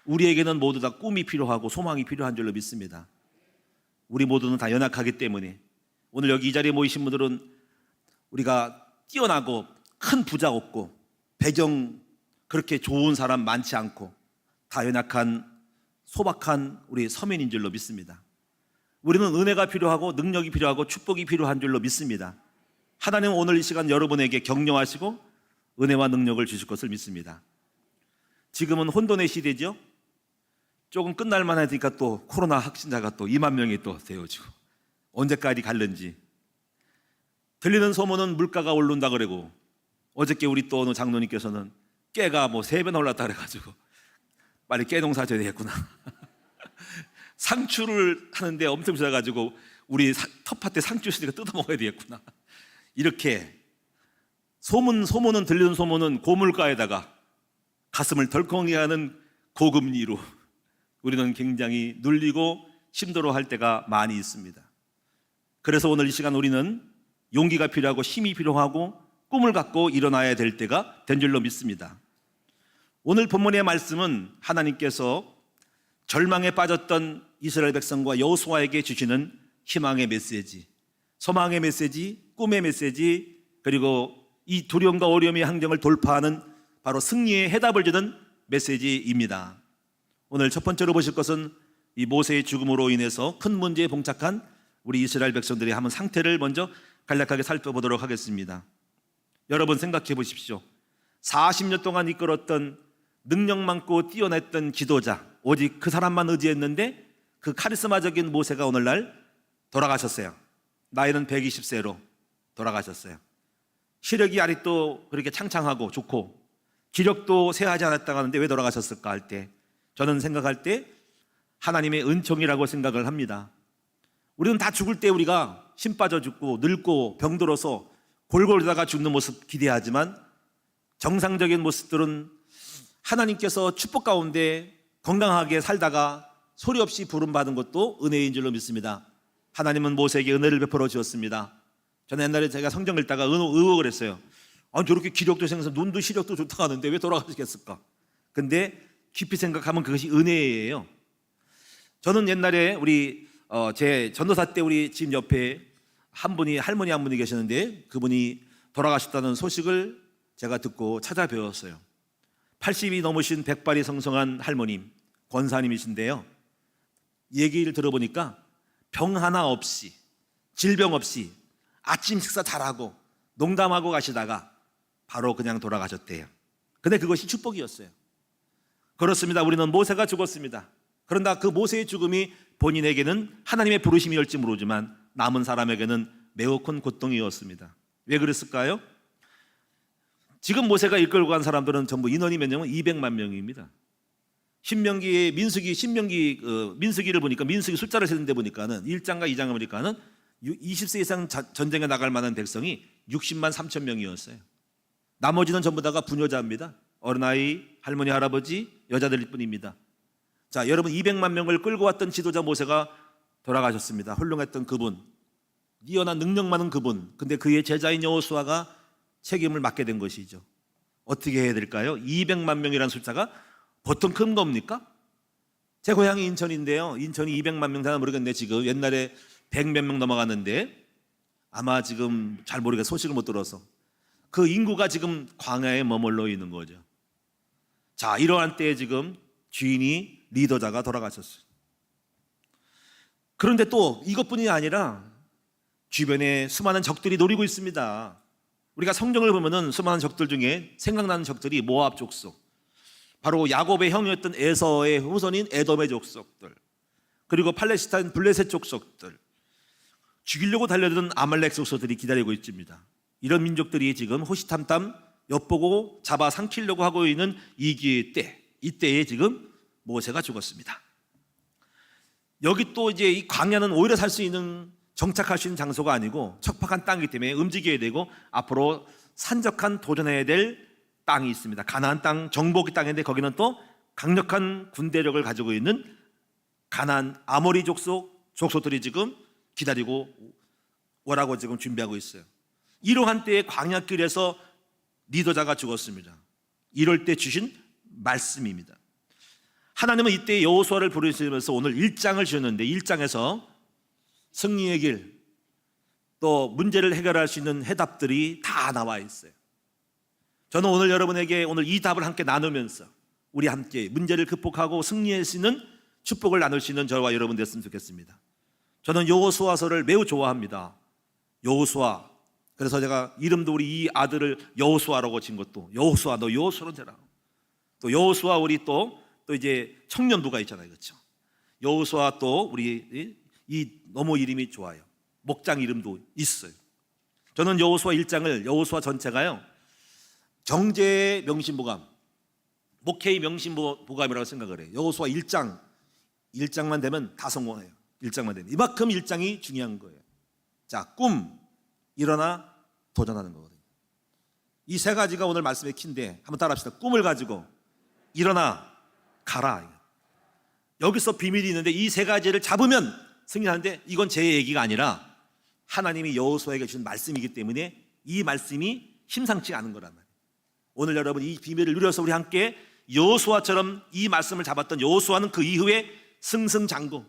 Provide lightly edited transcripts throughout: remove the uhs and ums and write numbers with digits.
우리에게는 모두 다 꿈이 필요하고 소망이 필요한 줄로 믿습니다. 우리 모두는 다 연약하기 때문에 오늘 여기 이 자리에 모이신 분들은 우리가 뛰어나고 큰 부자 없고 배경 그렇게 좋은 사람 많지 않고 다 연약한 소박한 우리 서민인 줄로 믿습니다. 우리는 은혜가 필요하고 능력이 필요하고 축복이 필요한 줄로 믿습니다. 하나님은 오늘 이 시간 여러분에게 격려하시고 은혜와 능력을 주실 것을 믿습니다. 지금은 혼돈의 시대죠. 조금 끝날만 하니까 또 코로나 확진자가 또 2만 명이 또 되어지고 언제까지 갈는지. 들리는 소문은 물가가 오른다 그러고 어저께 우리 또 어느 장로님께서는 깨가 뭐 3배나 올랐다 그래가지고 빨리 깨 농사 져야 되겠구나. 상추를 하는데 엄청 비싸가지고 우리 텃밭에 상추 있으니까 뜯어 먹어야 되겠구나. 이렇게 소문은 들리는 소문은 고물가에다가 가슴을 덜컹하게 하는 고금리로 우리는 굉장히 눌리고 힘들어할 때가 많이 있습니다. 그래서 오늘 이 시간 우리는 용기가 필요하고 힘이 필요하고 꿈을 갖고 일어나야 될 때가 된 줄로 믿습니다. 오늘 본문의 말씀은 하나님께서 절망에 빠졌던 이스라엘 백성과 여호수아에게 주시는 희망의 메시지, 소망의 메시지, 꿈의 메시지, 그리고 이 두려움과 어려움의 환경을 돌파하는 바로 승리의 해답을 주는 메시지입니다. 오늘 첫 번째로 보실 것은 이 모세의 죽음으로 인해서 큰 문제에 봉착한 우리 이스라엘 백성들의 한번 상태를 먼저 간략하게 살펴보도록 하겠습니다. 여러분 생각해 보십시오. 40년 동안 이끌었던 능력 많고 뛰어났던 지도자, 오직 그 사람만 의지했는데 그 카리스마적인 모세가 오늘날 돌아가셨어요. 나이는 120세로 돌아가셨어요. 시력이 아직도 그렇게 창창하고 좋고 기력도 쇠하지 않았다고 하는데 왜 돌아가셨을까 할 때 저는 생각할 때 하나님의 은총이라고 생각을 합니다. 우리는 다 죽을 때 우리가 힘 빠져 죽고 늙고 병들어서 골골다가 죽는 모습 기대하지만 정상적인 모습들은 하나님께서 축복 가운데 건강하게 살다가 소리 없이 부름받은 것도 은혜인 줄로 믿습니다. 하나님은 모세에게 은혜를 베풀어 주었습니다. 저는 옛날에 제가 성경 읽다가 의혹을 했어요. 아니 저렇게 기력도 생겨서 눈도 시력도 좋다고 하는데 왜 돌아가시겠을까? 근데 깊이 생각하면 그것이 은혜예요. 저는 옛날에 우리 제 전도사 때 우리 집 옆에 한 분이 할머니 한 분이 계셨는데 그분이 돌아가셨다는 소식을 제가 듣고 찾아뵈었어요. 80이 넘으신 백발이 성성한 할머님, 권사님이신데요. 얘기를 들어보니까 병 하나 없이 질병 없이 아침 식사 잘하고 농담하고 가시다가 바로 그냥 돌아가셨대요. 근데 그것이 축복이었어요. 그렇습니다. 우리는 모세가 죽었습니다. 그러나 그 모세의 죽음이 본인에게는 하나님의 부르심이었지 모르지만 남은 사람에게는 매우 큰 고통이었습니다. 왜 그랬을까요? 지금 모세가 이끌고 간 사람들은 전부 인원이 몇 명은 200만 명입니다. 신명기의 민수기를 보니까 민수기 숫자를 세는데 보니까는 1장과 2장을 보니까는 20세 이상 전쟁에 나갈 만한 백성이 60만 3천 명이었어요. 나머지는 전부 다가 부녀자입니다. 어린아이, 할머니, 할아버지, 여자들일 뿐입니다. 자, 여러분 200만 명을 끌고 왔던 지도자 모세가 돌아가셨습니다. 훌륭했던 그분, 뛰어난 능력 많은 그분. 근데 그의 제자인 여호수아가 책임을 맡게 된 것이죠. 어떻게 해야 될까요? 200만 명이라는 숫자가 보통 큰 겁니까? 제 고향이 인천인데요. 인천이 200만 명 되나 모르겠네. 지금 옛날에 100몇 명 넘어갔는데 아마 지금 잘 모르겠어요. 소식을 못 들어서. 그 인구가 지금 광야에 머물러 있는 거죠. 자, 이러한 때에 지금 주인이 리더자가 돌아가셨어요. 그런데 또 이것뿐이 아니라 주변에 수많은 적들이 노리고 있습니다. 우리가 성경을 보면은 수많은 적들 중에 생각나는 적들이 모압 족속, 바로 야곱의 형이었던 에서의 후손인 에돔의 족속들, 그리고 팔레스타인 블레셋 족속들, 죽이려고 달려드는 아말렉 족속들이 기다리고 있습니다. 이런 민족들이 지금 호시탐탐 엿보고 잡아 삼키려고 하고 있는 이 기회의 때, 이때에 지금 모세가 죽었습니다. 여기 또 이제 이 광야는 오히려 살 수 있는 정착할 수 있는 장소가 아니고 척박한 땅이기 때문에 움직여야 되고 앞으로 산적한 도전해야 될 땅이 있습니다. 가나안 땅, 정복의 땅인데 거기는 또 강력한 군대력을 가지고 있는 가나안 아모리 족속들이 지금 기다리고 오라고 지금 준비하고 있어요. 이러한 때에 광야길에서 리더자가 죽었습니다. 이럴 때 주신 말씀입니다. 하나님은 이때 여호수아를 부르시면서 오늘 1장을 주셨는데 1장에서 승리의 길, 또 문제를 해결할 수 있는 해답들이 다 나와 있어요. 저는 오늘 여러분에게 오늘 이 답을 함께 나누면서 우리 함께 문제를 극복하고 승리할 수 있는 축복을 나눌 수 있는 저와 여러분 됐으면 좋겠습니다. 저는 여호수아서를 매우 좋아합니다. 여호수아. 그래서 제가 이름도 우리 이 아들을 여호수아라고 진 것도 여호수아 너 여호수아로 되라. 또 여호수아 우리 또 이제 청년부가 있잖아요. 그렇죠? 여호수아 또 우리 이 너무 이름이 좋아요. 목장 이름도 있어요. 저는 여호수아 1장을 여호수아 전체가요. 경제의 명심보감, 목회의 명심보감이라고 생각을 해요. 여호수아 1장만 되면 다 성공해요. 1장만 되면 이만큼 1장이 중요한 거예요. 자, 꿈, 일어나, 도전하는 거거든요. 이 세 가지가 오늘 말씀의 키인데 한번 따라합시다. 꿈을 가지고 일어나, 가라. 여기서 비밀이 있는데 이 세 가지를 잡으면 승리하는데 이건 제 얘기가 아니라 하나님이 여호수아에게 주신 말씀이기 때문에 이 말씀이 심상치 않은 거란 말이에요. 오늘 여러분 이 비밀을 누려서 우리 함께 여호수아처럼 이 말씀을 잡았던 여호수아는 그 이후에 승승장구,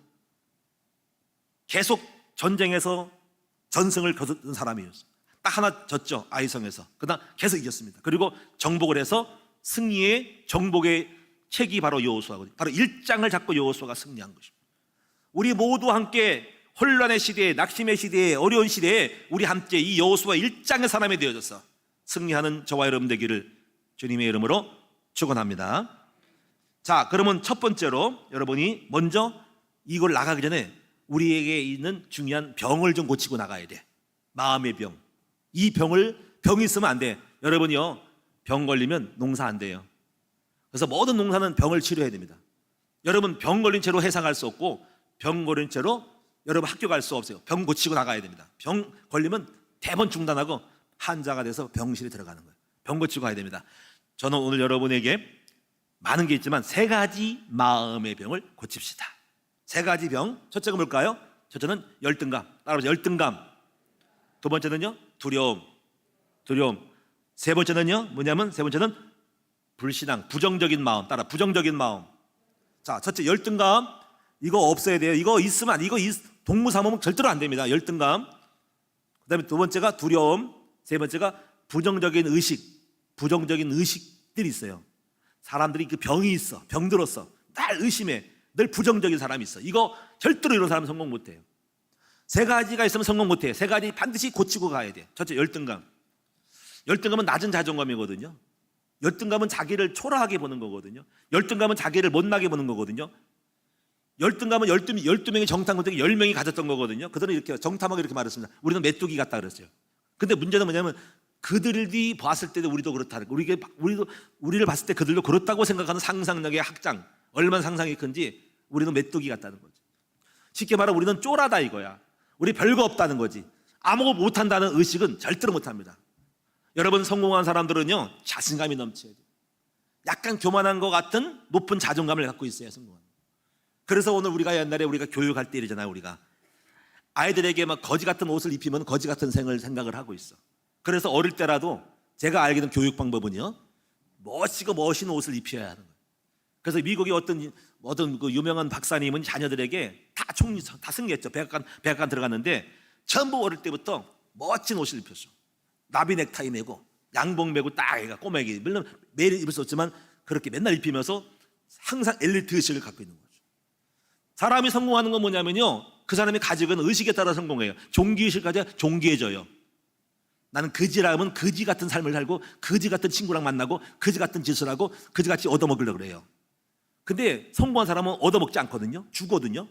계속 전쟁에서 전승을 거둔 사람이었어요. 딱 하나 졌죠. 아이성에서. 그다음 계속 이겼습니다. 그리고 정복을 해서 승리의 정복의 책이 바로 여호수아거든요. 바로 1장을 잡고 여호수아가 승리한 것입니다. 우리 모두 함께 혼란의 시대에, 낙심의 시대에, 어려운 시대에 우리 함께 이 여호수아 1장의 사람이 되어져서 승리하는 저와 여러분 되기를 주님의 이름으로 축원합니다. 자, 그러면 첫 번째로 여러분이 먼저 이걸 나가기 전에 우리에게 있는 중요한 병을 좀 고치고 나가야 돼. 마음의 병. 이 병이 있으면 안 돼. 여러분이요, 병 걸리면 농사 안 돼요. 그래서 모든 농사는 병을 치료해야 됩니다. 여러분 병 걸린 채로 회사 갈 수 없고 병 걸린 채로 여러분 학교 갈 수 없어요. 병 고치고 나가야 됩니다. 병 걸리면 대번 중단하고 환자가 돼서 병실에 들어가는 거예요. 병 고치고 가야 됩니다. 저는 오늘 여러분에게 많은 게 있지만 세 가지 마음의 병을 고칩시다. 세 가지 병. 첫째가 뭘까요? 첫째는 열등감. 따라서 열등감. 두 번째는요, 두려움. 세 번째는요, 세 번째는 불신앙, 부정적인 마음. 따라 부정적인 마음. 자, 첫째 열등감. 이거 없어야 돼요. 이거 있으면 이거 동무삼음은 절대로 안 됩니다. 열등감. 그다음에 두 번째가 두려움. 세 번째가 부정적인 의식들이 있어요. 사람들이 그 병이 있어. 병들었어. 날 의심해. 늘 부정적인 사람이 있어. 이거 절대로 이런 사람 성공 못 해요. 세 가지가 있으면 성공 못 해요. 세 가지 반드시 고치고 가야 돼. 첫째 열등감. 열등감은 낮은 자존감이거든요. 열등감은 자기를 초라하게 보는 거거든요. 열등감은 자기를 못나게 보는 거거든요. 열등감은 12명이 정탐꾼들이 10명이 가졌던 거거든요. 그들은 이렇게 정탐하게 이렇게 말했습니다. 우리는 메뚜기 같다 그랬어요. 근데 문제는 뭐냐면 그들이 봤을 때도 우리도 그렇다는 거. 우리를 봤을 때 그들도 그렇다고 생각하는 상상력의 확장. 얼마나 상상이 큰지 우리는 메뚜기 같다는 거지. 쉽게 말하면 우리는 쫄하다 이거야. 우리 별거 없다는 거지. 아무것도 못한다는 의식은 절대로 못합니다. 여러분 성공한 사람들은요 자신감이 넘쳐야 돼요. 약간 교만한 것 같은 높은 자존감을 갖고 있어야 성공합니다. 그래서 오늘 우리가 옛날에 우리가 교육할 때 이러잖아요. 우리가 아이들에게 막 거지 같은 옷을 입히면 거지 같은 생각을 하고 있어. 그래서 어릴 때라도 제가 알게 된 교육 방법은요 멋지고 멋있는 옷을 입혀야 하는 거예요. 그래서 미국의 어떤 그 유명한 박사님은 자녀들에게 다 승리했죠. 백악관 들어갔는데 전부 어릴 때부터 멋진 옷을 입혔어. 나비 넥타이 메고 양복 메고 딱 애가 꼬매기. 물론 매일 입을 수 없지만 그렇게 맨날 입히면서 항상 엘리트 의식을 갖고 있는 거죠. 사람이 성공하는 건 뭐냐면요 그 사람이 가지고 있는 의식에 따라 성공해요. 종기의식을 가져야 종기해져요. 나는 거지라면 거지 같은 삶을 살고 거지 같은 친구랑 만나고 거지 같은 짓을 하고 거지같이 얻어먹으려고 그래요. 근데 성공한 사람은 얻어먹지 않거든요. 주거든요.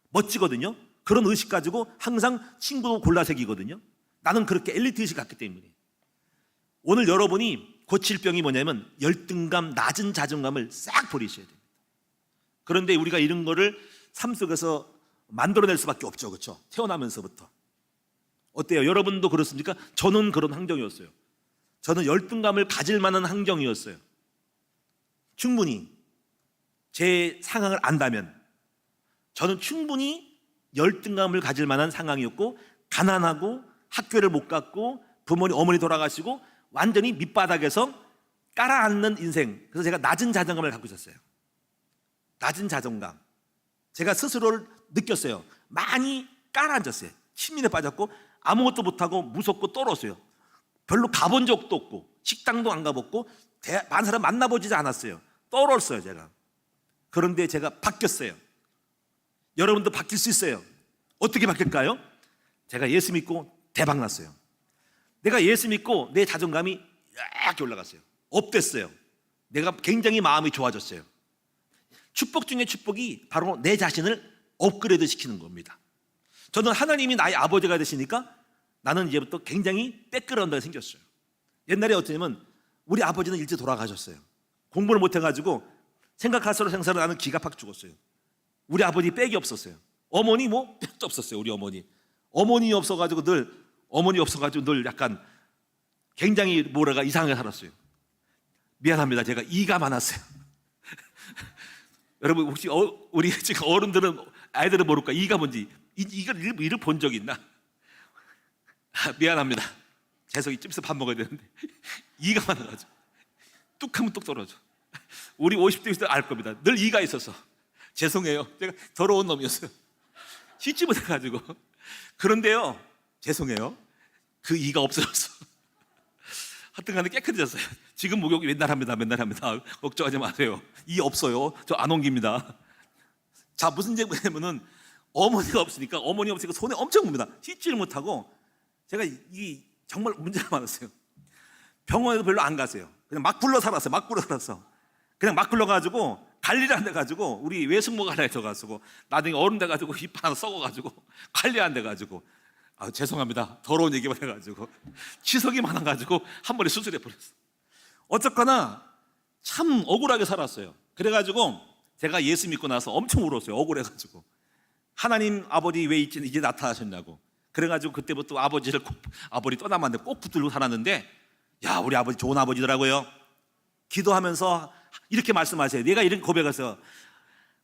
멋지거든요. 그런 의식 가지고 항상 친구 골라새기거든요. 나는 그렇게 엘리트 의식 갖기 때문에. 오늘 여러분이 고칠 병이 뭐냐면 열등감, 낮은 자존감을 싹 버리셔야 됩니다. 그런데 우리가 이런 거를 삶 속에서 만들어낼 수밖에 없죠. 그렇죠? 태어나면서부터. 어때요? 여러분도 그렇습니까? 저는 그런 환경이었어요. 저는 열등감을 가질 만한 환경이었어요. 충분히 제 상황을 안다면 저는 충분히 열등감을 가질 만한 상황이었고 가난하고 학교를 못 갔고 부모님 어머니 돌아가시고 완전히 밑바닥에서 깔아앉는 인생. 그래서 제가 낮은 자존감을 갖고 있었어요. 낮은 자존감, 제가 스스로를 느꼈어요. 많이 깔아앉았어요. 침민에 빠졌고 아무것도 못하고 무섭고 떨었어요. 별로 가본 적도 없고 식당도 안 가봤고 많은 사람 만나보지도 않았어요. 떨었어요 제가. 그런데 제가 바뀌었어요. 여러분도 바뀔 수 있어요. 어떻게 바뀔까요? 제가 예수 믿고 대박 났어요. 내가 예수 믿고 내 자존감이 이렇게 올라갔어요. 업됐어요. 내가 굉장히 마음이 좋아졌어요. 축복 중에 축복이 바로 내 자신을 업그레이드 시키는 겁니다. 저는 하나님이 나의 아버지가 되시니까 나는 이제부터 굉장히 백그라운드가 생겼어요. 옛날에 어쩌냐면 우리 아버지는 일찍 돌아가셨어요. 공부를 못해가지고 생각할수록 나는 기가 팍 죽었어요. 우리 아버지 백이 없었어요. 어머니 뭐 백도 없었어요. 우리 어머니 없어가지고 늘 약간 굉장히 뭐라가 이상하게 살았어요. 미안합니다. 제가 이가 많았어요. 여러분 혹시 우리 지금 어른들은 아이들은 모를까? 이가 뭔지 이를 본 적 있나? 미안합니다. 재석이 좀 있어 밥 먹어야 되는데 이가 많아가지고 뚝하면 뚝 떨어져. 우리 50대 있을 때 알 겁니다. 늘 이가 있어서 죄송해요. 제가 더러운 놈이었어요. 씻지 못해가지고. 그런데요, 죄송해요. 그 이가 없어졌어. 하여튼간에 깨끗해졌어요. 지금 목욕 맨날 합니다. 걱정하지 마세요. 이 없어요. 저 안 옮깁니다. 자, 무슨 얘기냐면은 어머니가 없으니까 손에 엄청 묻니다. 씻지를 못하고 제가 이 정말 문제가 많았어요. 병원에도 별로 안 갔어요. 그냥 막 굴러 살았어. 그냥 막 굴러가지고 관리를 안 돼가지고 우리 외숙모가 하나 있어가지고 나중에 어른 돼가지고 입 하나 썩어가지고 관리 안 돼가지고 죄송합니다. 더러운 얘기만 해가지고 치석이 많아가지고 한 번에 수술해 버렸어. 어쨌거나 참 억울하게 살았어요. 그래가지고 제가 예수 믿고 나서 엄청 울었어요. 억울해가지고 하나님 아버지 왜 이제 나타나셨냐고. 그래가지고 그때부터 아버지 떠나면 꼭 붙들고 살았는데 야, 우리 아버지 좋은 아버지더라고요. 기도하면서 이렇게 말씀하세요. 내가 이렇게 고백했어요.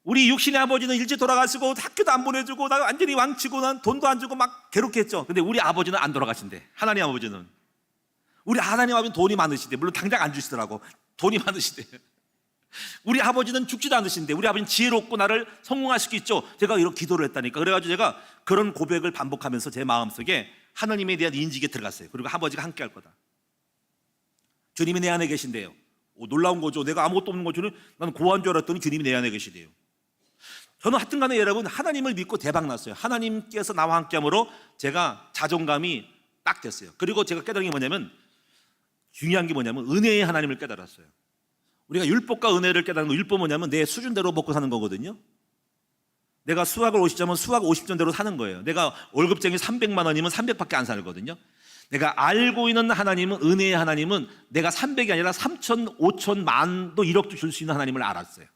우리 육신의 아버지는 일찍 돌아가시고 학교도 안 보내주고 나 완전히 왕치고 난 돈도 안 주고 막 괴롭게 했죠. 근데 우리 아버지는 안 돌아가신대. 하나님 아버지는. 우리 하나님 아버지는 돈이 많으시대. 물론 당장 안 주시더라고. 돈이 많으시대. 우리 아버지는 죽지도 않으신데 우리 아버지는 지혜롭고 나를 성공하실 수 있죠. 제가 이렇게 기도를 했다니까. 그래가지고 제가 그런 고백을 반복하면서 제 마음속에 하나님에 대한 인식에 들어갔어요. 그리고 아버지가 함께 할 거다. 주님이 내 안에 계신대요. 놀라운 거죠. 내가 아무것도 없는 거죠. 나는 고아인 줄 알았더니 주님이 내 안에 계시대요. 저는 하여튼 간에 여러분 하나님을 믿고 대박 났어요. 하나님께서 나와 함께 함으로 제가 자존감이 딱 됐어요. 그리고 제가 깨달은 게 뭐냐면 중요한 게 뭐냐면 은혜의 하나님을 깨달았어요. 우리가 율법과 은혜를 깨달은 거, 율법 뭐냐면 내 수준대로 먹고 사는 거거든요. 내가 수학을 50점은 수학 50점대로 사는 거예요. 내가 월급쟁이 300만 원이면 300밖에 안 살거든요. 내가 알고 있는 하나님은 은혜의 하나님은 내가 300이 아니라 3천, 5천, 만도 1억도 줄 수 있는 하나님을 알았어요.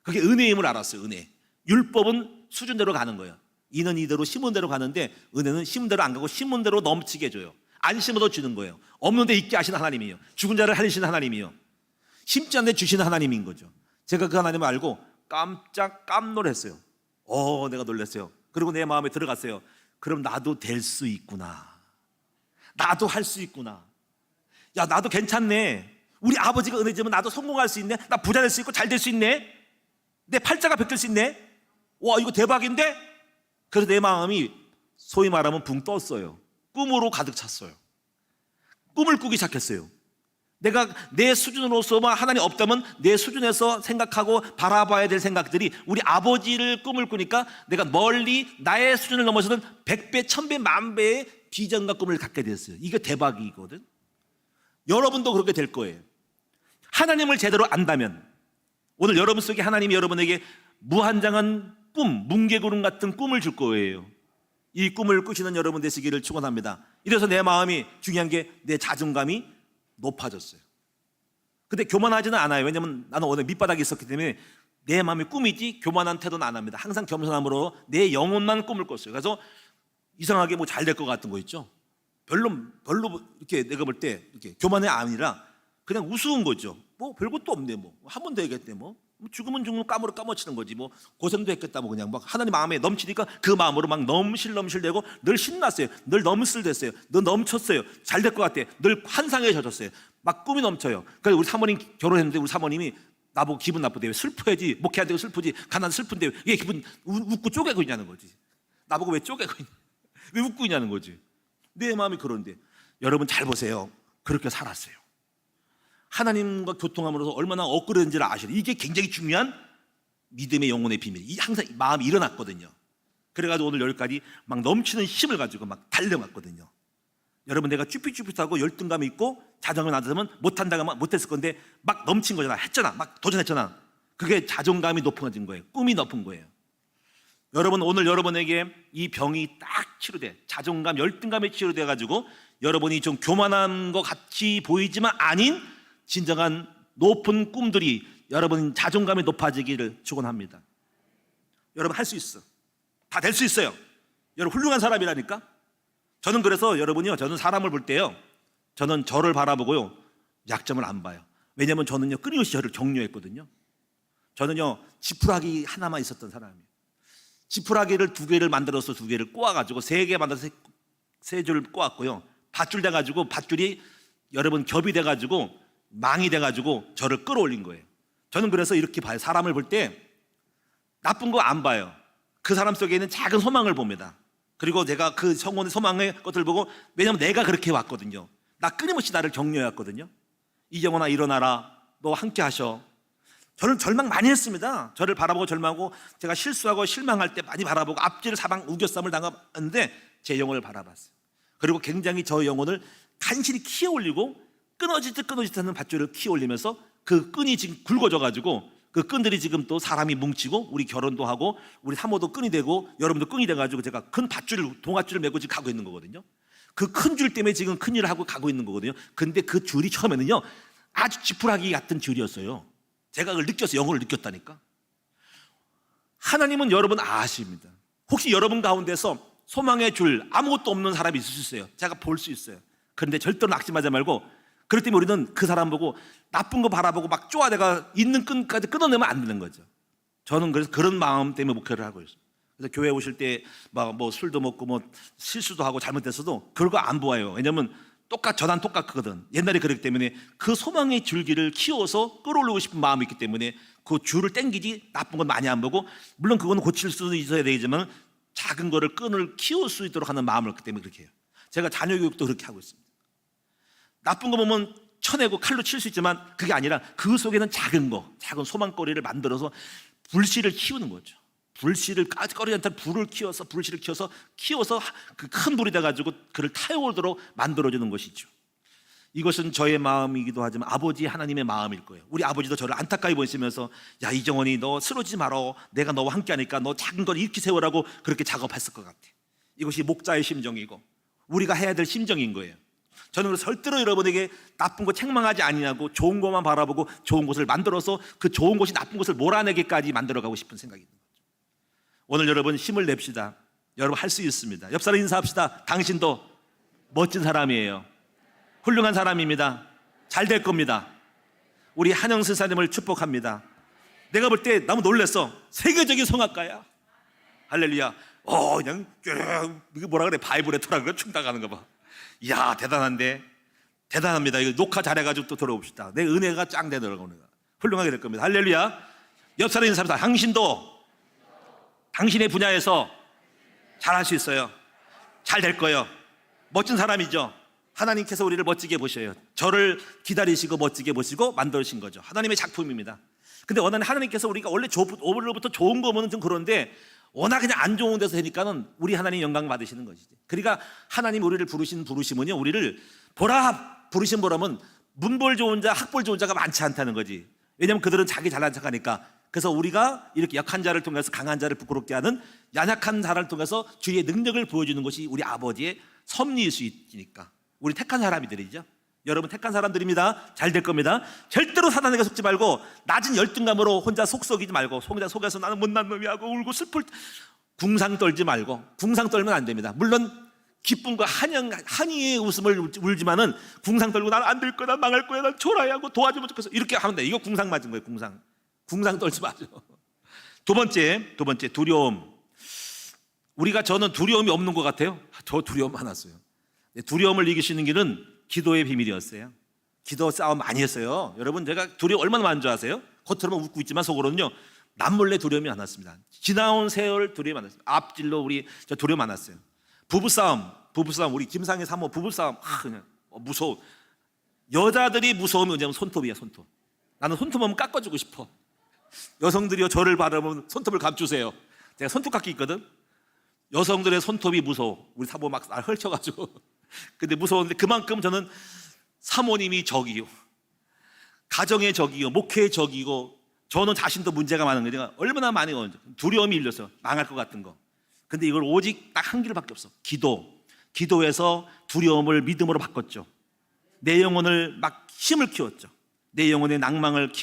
그게 은혜임을 알았어요. 은혜. 율법은 수준대로 가는 거예요. 이는 이대로 심은 대로 가는데 은혜는 심은 대로 안 가고 심은 대로 넘치게 해줘요. 안 심어도 주는 거예요. 없는 데 있게 하시는 하나님이에요. 죽은 자를 살리시는 하나님이에요. 심지 않는 데 주시는 하나님인 거죠. 제가 그 하나님을 알고 깜놀했어요. 내가 놀랐어요. 그리고 내 마음에 들어갔어요. 그럼 나도 될 수 있구나. 나도 할 수 있구나. 야, 나도 괜찮네. 우리 아버지가 은혜 주면 나도 성공할 수 있네. 나 부자 될 수 있고 잘 될 수 있네. 내 팔자가 베낄 수 있네. 와, 이거 대박인데? 그래서 내 마음이 소위 말하면 붕 떴어요. 꿈으로 가득 찼어요. 꿈을 꾸기 시작했어요. 내가 내 수준으로서만 하나님 없다면 내 수준에서 생각하고 바라봐야 될 생각들이 우리 아버지를 꿈을 꾸니까 내가 멀리 나의 수준을 넘어서는 100배, 1000배, 만배의 비전과 꿈을 갖게 됐어요. 이게 대박이거든. 여러분도 그렇게 될 거예요. 하나님을 제대로 안다면 오늘 여러분 속에 하나님이 여러분에게 무한장한 꿈, 뭉게구름 같은 꿈을 줄 거예요. 이 꿈을 꾸시는 여러분 되시기를 축원합니다. 이래서 내 마음이 중요한 게 내 자존감이 높아졌어요. 근데 교만하지는 않아요. 왜냐면 나는 오늘 밑바닥에 있었기 때문에 내 마음이 꿈이지 교만한 태도는 안 합니다. 항상 겸손함으로 내 영혼만 꿈을 꿨어요. 그래서 이상하게 뭐 잘 될 것 같은 거 있죠. 별로 이렇게 내가 볼 때 이렇게 교만이 아니라 그냥 우스운 거죠. 뭐 별것도 없네. 뭐 한 번 더 해야겠대. 뭐 죽으면 까무러치는 거지. 뭐 고생도 했겠다. 뭐 그냥 막 하나님 마음에 넘치니까 그 마음으로 막 넘실되고 늘 신났어요. 늘 넘실됐어요. 늘 넘쳤어요. 잘 될 것 같아. 늘 환상에 젖었어요. 막 꿈이 넘쳐요. 그래서 우리 사모님 결혼했는데 우리 사모님이 나보고 기분 나쁘대. 왜 슬퍼야지. 목회한테 슬프지. 가난 슬픈데 왜 기분 웃고 쪼개고 있냐는 거지. 나보고 왜 쪼개고 있냐. 왜 웃고 있냐는 거지. 내 마음이 그런데 여러분 잘 보세요. 그렇게 살았어요. 하나님과 교통함으로써 얼마나 엇그러는지를 아시죠. 이게 굉장히 중요한 믿음의 영혼의 비밀. 항상 마음이 일어났거든요. 그래가지고 오늘 여기까지 막 넘치는 힘을 가지고 막 달려갔거든요. 여러분 내가 쭈삣쭈삣하고 열등감이 있고 자존감이 낮아서면 못한다가 막 못했을 건데 막 넘친 거잖아. 했잖아. 막 도전했잖아. 그게 자존감이 높아진 거예요. 꿈이 높은 거예요. 여러분 오늘 여러분에게 이 병이 딱 치료돼. 자존감, 열등감이 치료돼 가지고 여러분이 좀 교만한 것 같이 보이지만 아닌 진정한 높은 꿈들이 여러분 자존감이 높아지기를 축원합니다. 여러분 할 수 있어. 다 될 수 있어요. 여러분 훌륭한 사람이라니까. 저는 그래서 여러분이요, 저는 사람을 볼 때요, 저는 저를 바라보고요 약점을 안 봐요. 왜냐하면 저는요 끊임없이 저를 격려했거든요. 저는요 지푸라기 하나만 있었던 사람이에요. 지푸라기를 2개를 만들어서 2개를 꼬아가지고 3개 만들어서 3줄을 꼬았고요. 밧줄 돼가지고 밧줄이 여러분 겹이 돼가지고 망이 돼가지고 저를 끌어올린 거예요. 저는 그래서 이렇게 봐요. 사람을 볼 때 나쁜 거 안 봐요. 그 사람 속에 있는 작은 소망을 봅니다. 그리고 제가 그 성원의 소망의 것들 보고, 왜냐하면 내가 그렇게 왔거든요. 나 끊임없이 나를 격려해왔거든요. 이정원아 일어나라. 너 함께 하셔. 저는 절망 많이 했습니다. 저를 바라보고 절망하고 제가 실수하고 실망할 때 많이 바라보고 앞질 사방 우겨쌈을 당했는데 제 영혼을 바라봤어요. 그리고 굉장히 저 영혼을 간신히 키워올리고 끊어지듯 않는 밧줄을 키워올리면서 그 끈이 지금 굵어져 가지고 그 끈들이 지금 또 사람이 뭉치고 우리 결혼도 하고 우리 사모도 끈이 되고 여러분도 끈이 돼가지고 제가 큰 밧줄을 동아줄을 메고 지금 가고 있는 거거든요. 그 큰 줄 때문에 지금 큰 일을 하고 가고 있는 거거든요. 근데 그 줄이 처음에는요 아주 지푸라기 같은 줄이었어요. 제가 그걸 느꼈어요. 영혼을 느꼈다니까. 하나님은 여러분 아십니다. 혹시 여러분 가운데서 소망의 줄 아무것도 없는 사람이 있을 수 있어요. 제가 볼 수 있어요. 그런데 절대로 낙심하지 말고, 그렇기 때문에 우리는 그 사람 보고 나쁜 거 바라보고 막 쪼아대가 있는 끈까지 끊어내면 안 되는 거죠. 저는 그래서 그런 마음 때문에 목회를 하고 있어요. 그래서 교회 오실 때 막 뭐 술도 먹고 뭐 실수도 하고 잘못했어도 그런 거 안 보아요. 왜냐면 저난 똑같거든. 옛날에 그랬기 때문에 그 소망의 줄기를 키워서 끌어올리고 싶은 마음이 있기 때문에 그 줄을 당기지 나쁜 건 많이 안 보고, 물론 그건 고칠 수도 있어야 되지만 작은 거를 끈을 키울 수 있도록 하는 마음을 그렇기 때문에 그렇게 해요. 제가 자녀 교육도 그렇게 하고 있습니다. 나쁜 거 보면 쳐내고 칼로 칠 수 있지만 그게 아니라 그 속에는 작은 소망거리를 만들어서 불씨를 키우는 거죠. 불씨를 꺼리지 않던 불을 키워서 그 큰 불이 돼가지고 그를 타오르도록 만들어주는 것이죠. 이것은 저의 마음이기도 하지만 아버지 하나님의 마음일 거예요. 우리 아버지도 저를 안타까이 보시면서 야 이정원이 너 쓰러지지 말어. 내가 너와 함께하니까 너 작은 걸 이렇게 세우라고 그렇게 작업했을 것 같아. 이것이 목자의 심정이고 우리가 해야 될 심정인 거예요. 저는 절대로 여러분에게 나쁜 거 책망하지 아니냐고 좋은 것만 바라보고 좋은 것을 만들어서 그 좋은 것이 나쁜 것을 몰아내기까지 만들어가고 싶은 생각이 있는 거죠. 오늘 여러분 힘을 냅시다. 여러분 할 수 있습니다. 옆 사람 인사합시다. 당신도 멋진 사람이에요. 훌륭한 사람입니다. 잘 될 겁니다. 우리 한영수 사님을 축복합니다. 내가 볼 때 너무 놀랐어. 세계적인 성악가야. 할렐루야. 그냥 이게 뭐라 그래, 바이블에 토라고 충당하는 거 봐. 이야 대단한데, 대단합니다. 이거 녹화 잘해가지고 또 들어봅시다. 내 은혜가 짱 되더라고요. 훌륭하게 될 겁니다. 할렐루야. 옆 사람에 있는 사람, 당신도 당신의 분야에서 잘할 수 있어요. 잘 될 거예요. 멋진 사람이죠. 하나님께서 우리를 멋지게 보셔요. 저를 기다리시고 멋지게 보시고 만드신 거죠. 하나님의 작품입니다. 근데 하나님께서 우리가 원래 오늘로부터 좋은 거 보면 좀 그런데 워낙 그냥 안 좋은 데서 되니까는 우리 하나님 영광 받으시는 것이지. 그러니까 하나님 우리를 부르시면요, 우리를 부르신 보람은 문벌 좋은 자, 학벌 좋은 자가 많지 않다는 거지. 왜냐하면 그들은 자기 잘난 척하니까. 그래서 우리가 이렇게 약한 자를 통해서 강한 자를 부끄럽게 하는 연약한 자를 통해서 주의 능력을 보여주는 것이 우리 아버지의 섭리일 수 있으니까. 우리 택한 사람들이죠. 여러분 택한 사람들입니다. 잘 될 겁니다. 절대로 사단에게 속지 말고 낮은 열등감으로 혼자 속이지 말고 혼자 속여서 나는 못난 놈이 하고 울고 슬플 궁상 떨지 말고. 궁상 떨면 안 됩니다. 물론 기쁨과 한이의 웃음을 울지만은 궁상 떨고 나는 안 될 거야, 난 망할 거야, 난 초라해 하고 도와주면 좋겠어 이렇게 하면 돼. 이거 궁상 맞은 거예요. 궁상 떨지 마죠. 두 번째 두려움. 저는 두려움이 없는 것 같아요. 저 두려움 많았어요. 두려움을 이길 수 있는 길은 기도의 비밀이었어요. 기도 싸움 많이 했어요. 여러분 제가 두려움 얼마나 많은 줄 아세요? 겉으로만 웃고 있지만 속으로는요 남몰래 두려움이 많았습니다. 지나온 세월 두려움이 많았습니다. 앞질러 저 두려움 많았어요. 부부싸움 우리 김상희 사모 부부싸움 그냥 무서워. 여자들이 무서우면 뭐냐면 손톱이야, 손톱. 나는 손톱하면 깎아주고 싶어. 여성들이요 저를 바라보면 손톱을 감추세요. 제가 손톱 깎기 있거든. 여성들의 손톱이 무서워. 우리 사모 막 날 헐쳐가지고. 근데 무서웠는데 그만큼 저는 사모님이 적이요, 가정의 적이요, 목회의 적이고, 저는 자신도 문제가 많은 거예요. 제가 얼마나 많이 두려움이 일렸어요. 망할 것 같은 거. 근데 이걸 오직 딱 한 길밖에 없어. 기도에서 두려움을 믿음으로 바꿨죠. 내 영혼을 막 힘을 키웠죠. 내 영혼의 낭망을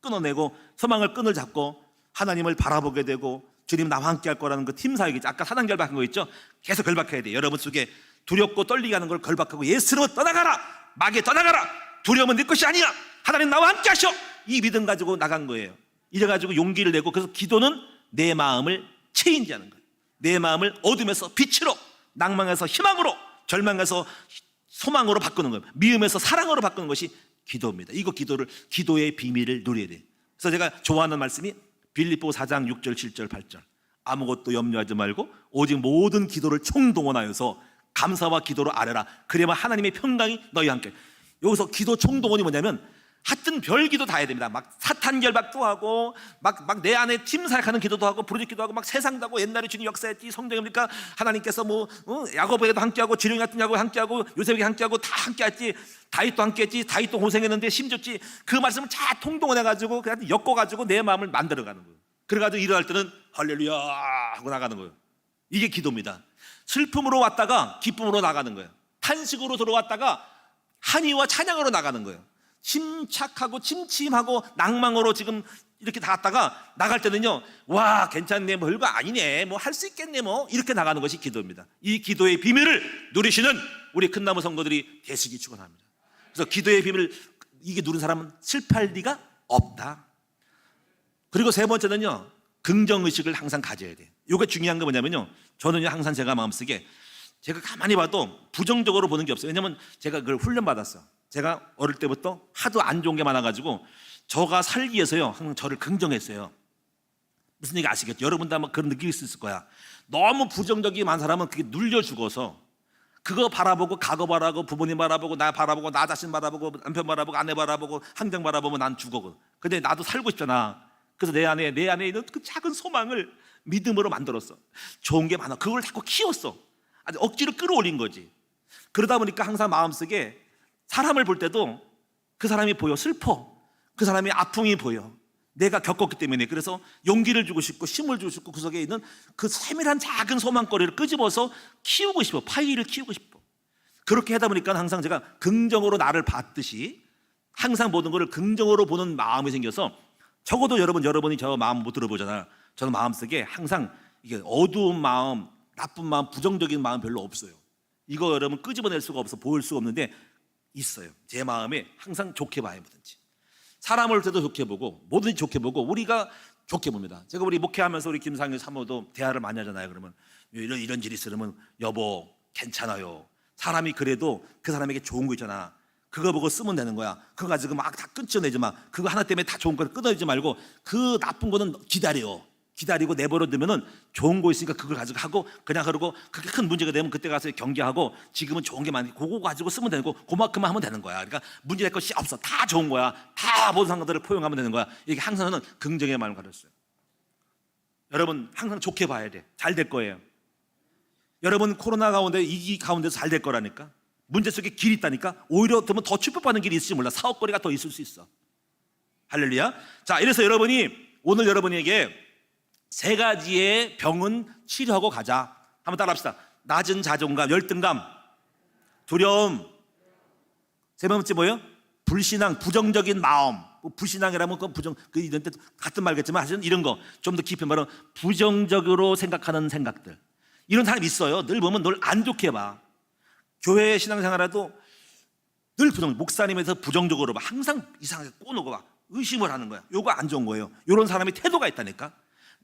끊어내고 소망을 끈을 잡고 하나님을 바라보게 되고, 주님 나와 함께 할 거라는 그 팀사역이죠. 아까 사단 결박한 거 있죠. 계속 결박해야 돼. 여러분 속에 두렵고 떨리게 하는 걸 결박하고, 예수로 떠나가라, 마귀에 떠나가라, 두려움은 네 것이 아니야, 하나님 나와 함께 하셔, 이 믿음 가지고 나간 거예요. 이래가지고 용기를 내고, 그래서 기도는 내 마음을 체인지하는 거예요. 내 마음을 어둠에서 빛으로, 낭망에서 희망으로, 절망에서 소망으로 바꾸는 거예요. 미움에서 사랑으로 바꾸는 것이 기도입니다. 이거 기도의 비밀을 누려야 돼요. 그래서 제가 좋아하는 말씀이 빌립보 4장 6절 7절 8절, 아무것도 염려하지 말고 오직 모든 기도를 총동원하여서 감사와 기도로 아뢰라. 그래야만 하나님의 평강이 너희와 함께. 여기서 기도 총동원이 뭐냐면 하여튼 별 기도 다 해야 됩니다. 막 사탄 결박도 하고, 막 내 안에 팀 사역하는 기도도 하고, 부르짖 기도 하고, 막 세상도 하고, 옛날에 주님 역사했지, 성경입니까? 하나님께서 야곱에게도 함께하고, 지령이 같은 야곱에 함께하고, 요셉에게 함께하고, 다 함께했지. 다윗도 함께했지. 다윗도 고생했는데 심졌지. 그 말씀을 다 통동원해가지고 그냥 엮어가지고 내 마음을 만들어가는 거예요. 그래가지고 일어날 때는 할렐루야 하고 나가는 거예요. 이게 기도입니다. 슬픔으로 왔다가 기쁨으로 나가는 거예요. 탄식으로 들어왔다가 한의와 찬양으로 나가는 거예요. 침착하고 침침하고 낭망으로 지금 이렇게 나갔다가 나갈 때는요, 와 괜찮네, 뭐 별거 아니네, 뭐 할 수 있겠네, 뭐 이렇게 나가는 것이 기도입니다. 이 기도의 비밀을 누리시는 우리 큰나무 성도들이 되시기 축원합니다. 그래서 기도의 비밀을 이게 누린 사람은 실패할 리가 없다. 그리고 세 번째는요, 긍정의식을 항상 가져야 돼요. 이게 중요한 거 뭐냐면요, 저는요 항상 제가 마음속에, 제가 가만히 봐도 부정적으로 보는 게 없어요. 왜냐면 제가 그걸 훈련받았어. 제가 어릴 때부터 하도 안 좋은 게 많아가지고 저가 살기 위해서요 항상 저를 긍정했어요. 무슨 얘기 아시겠죠? 여러분도 아마 그런 느낌이 있을 거야. 너무 부정적이 많은 사람은 그게 눌려 죽어서 그거 바라보고, 가거 바라보고, 부모님 바라보고, 나 바라보고, 나 자신 바라보고, 남편 바라보고, 아내 바라보고, 환경 바라보면 난 죽어. 근데 나도 살고 싶잖아. 그래서 내 안에 있는 그 작은 소망을 믿음으로 만들었어. 좋은 게 많아. 그걸 자꾸 키웠어. 아주 억지로 끌어올린 거지. 그러다 보니까 항상 마음속에 사람을 볼 때도 그 사람이 보여. 슬퍼. 그 사람의 아픔이 보여. 내가 겪었기 때문에. 그래서 용기를 주고 싶고 힘을 주고 싶고 그 속에 있는 그 세밀한 작은 소망거리를 끄집어서 키우고 싶어. 파이를 키우고 싶어. 그렇게 하다 보니까 항상 제가 긍정으로 나를 봤듯이 항상 모든 것을 긍정으로 보는 마음이 생겨서, 적어도 여러분이 저 마음 못 들어보잖아요. 저는 마음속에 항상 이게 어두운 마음, 나쁜 마음, 부정적인 마음 별로 없어요. 이거 여러분 끄집어낼 수가 없어, 보일 수가 없는데 있어요. 제 마음에 항상 좋게 봐요. 뭐든지 사람을 볼 때도 좋게 보고, 뭐든지 좋게 보고, 우리가 좋게 봅니다. 제가 우리 목회하면서 우리 김상현 사모도 대화를 많이 하잖아요. 그러면 이런 일이 있으면 여보 괜찮아요. 사람이 그래도 그 사람에게 좋은 거 있잖아. 그거 보고 쓰면 되는 거야. 그거 가지고 막 다 끊쳐내지 마. 그거 하나 때문에 다 좋은 걸 끊어내지 말고 그 나쁜 거는 기다리고 내버려 두면은 좋은 거 있으니까 그걸 가지고 하고, 그냥 그러고 그게 큰 문제가 되면 그때 가서 경계하고, 지금은 좋은 게 많으니 그거 가지고 쓰면 되고 그만큼만 하면 되는 거야. 그러니까 문제될 것이 없어. 다 좋은 거야. 다 모든 상황들을 포용하면 되는 거야. 이게 항상 저는 긍정의 마음을 가졌어요. 여러분 항상 좋게 봐야 돼. 잘 될 거예요. 여러분 코로나 가운데, 이 가운데서 잘 될 거라니까. 문제 속에 길이 있다니까. 오히려 더 축복받는 길이 있을지 몰라. 사업거리가 더 있을 수 있어. 할렐루야. 자, 이래서 오늘 여러분에게 세 가지의 병은 치료하고 가자. 한번 따라합시다. 낮은 자존감, 열등감, 두려움. 세 번째 뭐예요? 불신앙, 부정적인 마음. 불신앙이라면 이런 때 같은 말겠지만 사실은 이런 거 좀 더 깊이 말하면 부정적으로 생각하는 생각들. 이런 사람이 있어요. 늘 보면 늘 안 좋게 봐. 교회 신앙생활에도 늘 목사님에서 부정적으로 봐. 항상 이상하게 꼬놓고 봐. 의심을 하는 거야. 요거 안 좋은 거예요. 이런 사람이 태도가 있다니까.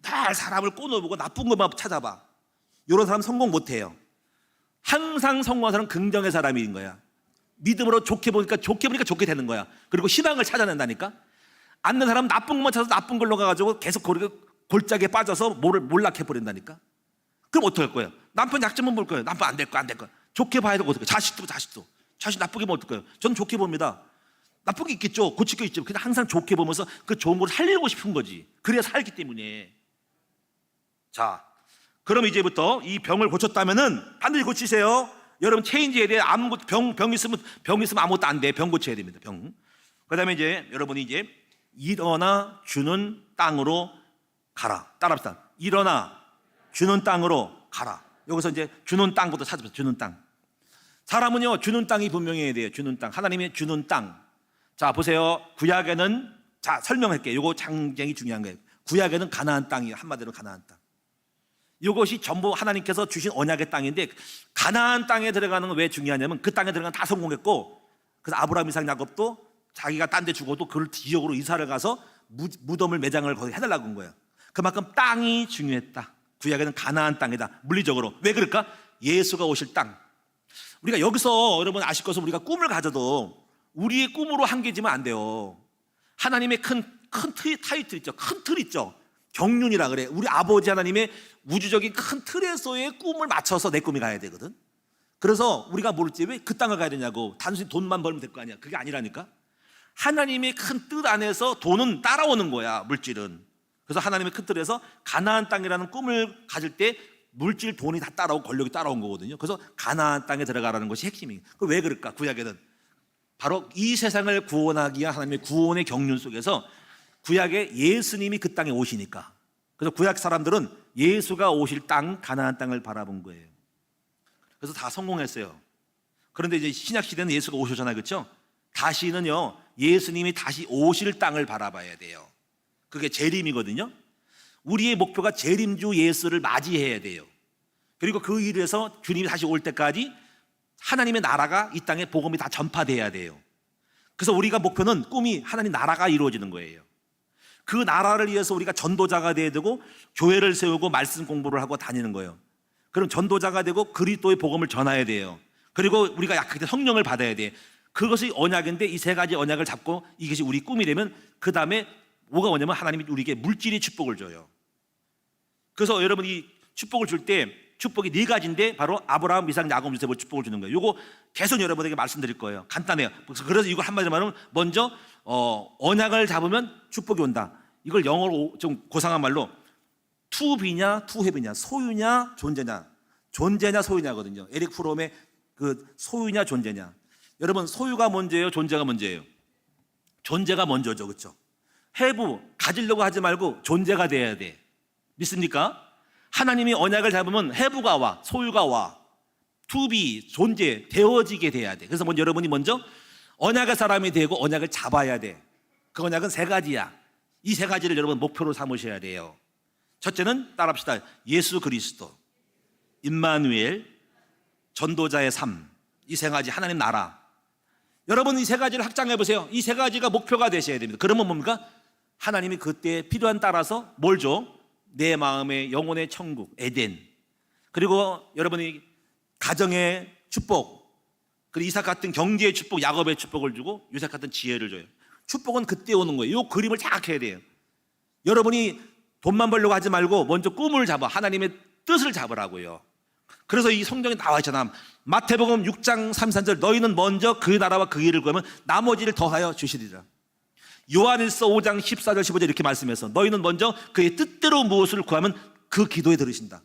날 사람을 꼬놓보고 나쁜 것만 찾아봐. 이런 사람 성공 못해요. 항상 성공한 사람은 긍정의 사람인 거야. 믿음으로 좋게 보니까 좋게 되는 거야. 그리고 희망을 찾아낸다니까. 앉는 사람은 나쁜 것만 찾아서 나쁜 걸로 가가지고 계속 골짜기에 빠져서 몰락해 버린다니까. 그럼 어떡할 거예요? 남편 약점은 볼 거예요. 남편 안 될 거야, 안 될 거야. 좋게 봐야 되고 어떡해요? 자식 나쁘게 보면 어떡해요? 저는 좋게 봅니다. 나쁜 게 있겠죠. 고칠 게 있죠. 그냥 항상 좋게 보면서 그 좋은 걸 살리고 싶은 거지. 그래야 살기 때문에. 자, 그럼 이제부터 이 병을 고쳤다면은 반드시 고치세요. 여러분 체인지에 대해 아무것도 병 있으면 아무것도 안 돼. 병 고쳐야 됩니다. 병. 그다음에 이제 여러분이 이제 일어나 주는 땅으로 가라. 따라합시다. 일어나 주는 땅으로 가라. 여기서 이제 주는 땅부터 찾으면서 주는 땅. 사람은요 주는 땅이 분명해야 돼요. 주는 땅. 하나님의 주는 땅. 자 보세요. 구약에는 자 설명할게요. 이거 장쟁이 중요한 거예요. 구약에는 가나안 땅이에요. 한마디로 가나안 땅. 이것이 전부 하나님께서 주신 언약의 땅인데 가나안 땅에 들어가는 건 왜 중요하냐면 그 땅에 들어가면 다 성공했고 그래서 아브라함, 이삭, 야곱도 자기가 딴 데 죽어도 그걸 지역으로 이사를 가서 무덤을 매장을 거기 해달라고 한 거예요. 그만큼 땅이 중요했다. 구약에는 가나안 땅이다. 물리적으로. 왜 그럴까? 예수가 오실 땅. 우리가 여기서 여러분 아실 것은 우리가 꿈을 가져도 우리의 꿈으로 한계지면 안 돼요. 하나님의 큰 타이틀 있죠. 큰 틀 있죠. 경륜이라 그래. 우리 아버지 하나님의 우주적인 큰 틀에서의 꿈을 맞춰서 내 꿈이 가야 되거든. 그래서 우리가 모를지 왜 그 땅을 가야 되냐고. 단순히 돈만 벌면 될 거 아니야. 그게 아니라니까. 하나님의 큰 뜻 안에서 돈은 따라오는 거야. 물질은. 그래서 하나님의 큰 틀에서 가나안 땅이라는 꿈을 가질 때 물질, 돈이 다 따라오고 권력이 따라온 거거든요. 그래서 가나안 땅에 들어가라는 것이 핵심이에요. 왜 그럴까? 구약에는 바로 이 세상을 구원하기 위한 하나님의 구원의 경륜 속에서 구약에 예수님이 그 땅에 오시니까. 그래서 구약 사람들은 예수가 오실 땅 가나안 땅을 바라본 거예요. 그래서 다 성공했어요. 그런데 이제 신약 시대는 예수가 오셨잖아요. 그렇죠? 다시는요 예수님이 다시 오실 땅을 바라봐야 돼요. 그게 재림이거든요. 우리의 목표가 재림주 예수를 맞이해야 돼요. 그리고 그 일에서 주님이 다시 올 때까지 하나님의 나라가 이 땅에 복음이 다 전파돼야 돼요. 그래서 우리가 목표는 꿈이 하나님 나라가 이루어지는 거예요. 그 나라를 위해서 우리가 전도자가 돼야 되고 교회를 세우고 말씀 공부를 하고 다니는 거예요. 그럼 전도자가 되고 그리스도의 복음을 전해야 돼요. 그리고 우리가 약할 때 성령을 받아야 돼. 그것이 언약인데 이 세 가지 언약을 잡고 이것이 우리 꿈이 되면 그 다음에 뭐가 뭐냐면 하나님이 우리에게 물질의 축복을 줘요. 그래서 여러분이 축복을 줄 때 축복이 네 가지인데 바로 아브라함, 이삭, 야곱, 요셉을 축복을 주는 거예요. 이거 계속 여러분에게 말씀드릴 거예요. 간단해요. 그래서 이걸 한마디로 말하면 먼저 언약을 잡으면 축복이 온다. 이걸 영어로 좀 고상한 말로 to be냐 to have냐, 소유냐 존재냐, 존재냐 소유냐거든요. 에릭 프롬의 그 소유냐 존재냐. 여러분 소유가 먼저예요, 존재가 먼저예요? 존재가 먼저죠. 그렇죠? have 가지려고 하지 말고 존재가 돼야 돼. 믿습니까? 하나님이 언약을 잡으면 have가 와, 소유가 와. to be 존재 되어지게 돼야 돼. 그래서 먼저 여러분이 먼저 언약의 사람이 되고 언약을 잡아야 돼. 그 언약은 세 가지야. 이 세 가지를 여러분 목표로 삼으셔야 돼요. 첫째는 따라합시다. 예수 그리스도, 임마누엘, 전도자의 삶. 이 세 가지 하나님 나라. 여러분 이 세 가지를 확장해 보세요. 이 세 가지가 목표가 되셔야 됩니다. 그러면 뭡니까? 하나님이 그때 필요한 따라서 뭘 줘? 내 마음의 영혼의 천국 에덴. 그리고 여러분이 가정의 축복, 그리고 이삭 같은 경제의 축복, 야곱의 축복을 주고 요셉 같은 지혜를 줘요. 축복은 그때 오는 거예요. 이 그림을 정확해야 돼요. 여러분이 돈만 벌려고 하지 말고 먼저 꿈을 잡아. 하나님의 뜻을 잡으라고요. 그래서 이 성경에 나와 있잖아. 마태복음 6장 33절 너희는 먼저 그 나라와 그 일을 구하면 나머지를 더하여 주시리라. 요한일서 5장 14절 15절 이렇게 말씀해서 너희는 먼저 그의 뜻대로 무엇을 구하면 그 기도에 들으신다.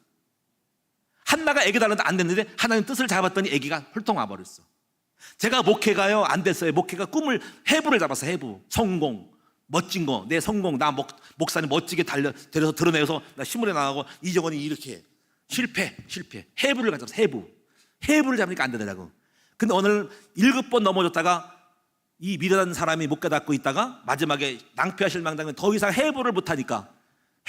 한나가 아기 달랐는데 안 됐는데 하나님 뜻을 잡았더니 아기가 훌통 와버렸어. 제가 목회가요 안 됐어요. 목회가 꿈을 해부를 잡았어. 해부 성공 멋진 거 내 성공 나 목사님 멋지게 데려서 드러내서 나 신문에 나가고 이정원이 이렇게 실패 해부를 가져서 해부를 잡으니까 안 되더라고. 근데 오늘 7번 넘어졌다가 이 미련한 사람이 못 깨닫고 있다가 마지막에 낭패하실 망당은 더 이상 해부를 못하니까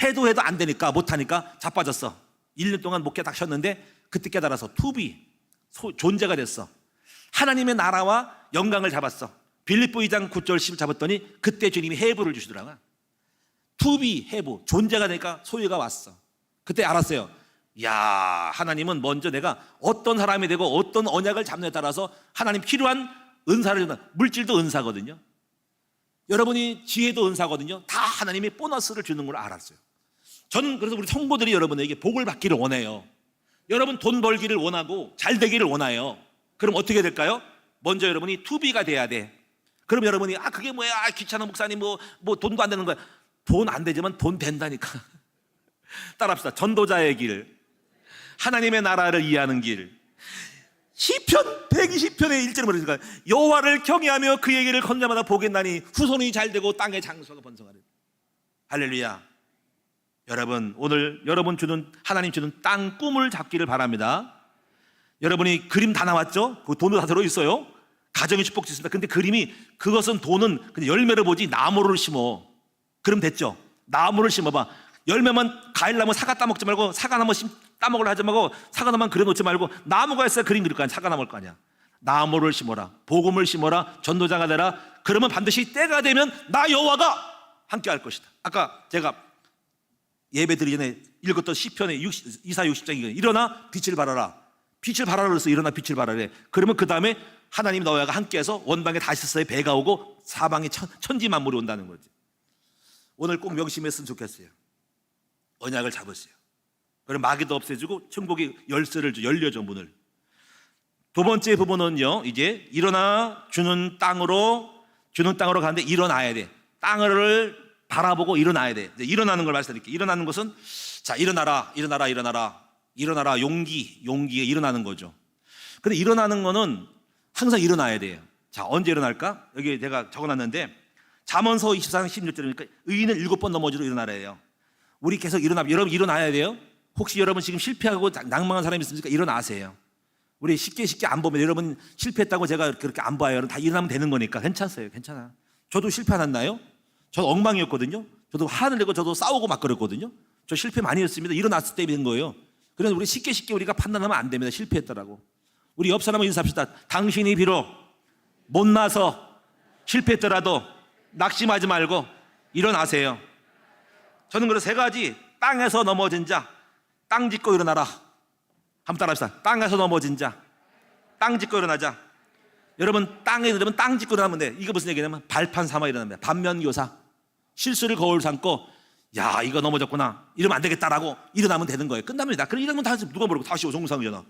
해도 안 되니까 못하니까 자빠졌어. 1년 동안 못 깨닫셨는데 그때 깨달아서 투비 존재가 됐어. 하나님의 나라와 영광을 잡았어. 빌립보 2장 9절 10을 잡았더니 그때 주님이 해부를 주시더라고요. 투비 해부 존재가 되니까 소유가 왔어. 그때 알았어요. 야 하나님은 먼저 내가 어떤 사람이 되고 어떤 언약을 잡느냐에 따라서 하나님 필요한 은사를 준다. 물질도 은사거든요. 여러분이 지혜도 은사거든요. 다 하나님이 보너스를 주는 걸 알았어요. 저는 그래서 우리 성도들이 여러분에게 복을 받기를 원해요. 여러분 돈 벌기를 원하고 잘 되기를 원해요. 그럼 어떻게 될까요? 먼저 여러분이 투비가 돼야 돼. 그럼 여러분이 그게 뭐야, 귀찮은 목사님 뭐 돈도 안 되는 거야. 돈 안 되지만 돈 된다니까. 따라합시다. 전도자의 길, 하나님의 나라를 이해하는 길. 시편 120편의 1절을 말하니까 여호와를 경외하며 그의 길을 걷는 자마다 복이 나니 후손이 잘 되고 땅의 장수가 번성하리. 할렐루야. 여러분, 오늘 여러분 주는, 하나님 주는 땅 꿈을 잡기를 바랍니다. 여러분이 그림 다 나왔죠? 그 돈도 다 들어있어요. 가정의 축복도 있습니다. 근데 그림이, 그것은 돈은 그냥 열매를 보지 나무를 심어. 그럼 됐죠? 나무를 심어봐. 열매만 과일나무 사과 따먹지 말고, 사과나무 따먹으려 하지 말고, 사과나무만 그려놓지 말고, 나무가 있어야 그림 그릴 거 아니야. 사과나무일 거 아니야. 나무를 심어라. 복음을 심어라. 전도자가 되라. 그러면 반드시 때가 되면 나 여호와가 함께 할 것이다. 아까 제가 예배 드리기 전에 읽었던 시편의 이사 60장이 일어나 빛을 발하라. 빛을 발하라 그래서 일어나 빛을 발하래. 그러면 그 다음에 하나님 너희가 함께해서 원방에 다시스의 배가 오고 사방에 천지 만물이 온다는 거지. 오늘 꼭 명심했으면 좋겠어요. 언약을 잡으세요. 그럼 마귀도 없애주고 천국이 열쇠를 열려줘, 문을. 두 번째 부분은요, 이제 일어나 주는 땅으로 가는데 일어나야 돼. 땅을 바라보고 일어나야 돼. 이제 일어나는 걸 말씀드릴게요. 일어나는 것은, 자, 일어나라. 용기에 일어나는 거죠. 근데 일어나는 거는 항상 일어나야 돼요. 자, 언제 일어날까? 여기 제가 적어놨는데, 잠언서 24장 16절이니까 의인은 7번 넘어지로 일어나래요. 우리 계속 여러분 일어나야 돼요. 혹시 여러분 지금 실패하고 낭망한 사람이 있습니까? 일어나세요. 우리 쉽게 안 보면, 여러분 실패했다고 제가 그렇게 안 봐요. 여러분 다 일어나면 되는 거니까 괜찮아요. 괜찮아. 저도 실패 안 했나요? 저도 엉망이었거든요. 저도 화를 내고 저도 싸우고 막 그랬거든요. 저 실패 많이 했습니다. 일어났을 때 된 거예요. 그래서 우리 쉽게 우리가 판단하면 안 됩니다. 실패했다라고. 우리 옆 사람을 인사합시다. 당신이 비록 못나서 실패했더라도 낙심하지 말고 일어나세요. 저는 그래서 세 가지, 땅에서 넘어진 자, 땅 짚고 일어나라. 한번 따라합시다. 땅에서 넘어진 자, 땅 짚고 일어나자. 여러분 땅에 이러면 땅 짚고 일어나면 돼. 이거 무슨 얘기냐면 발판 삼아 일어나면 돼. 반면교사. 실수를 거울 삼고, 야, 이거 넘어졌구나, 이러면 안 되겠다라고 일어나면 되는 거예요. 끝납니다. 그럼 이러면 다시 누가 모르고 다시 오송상이잖아.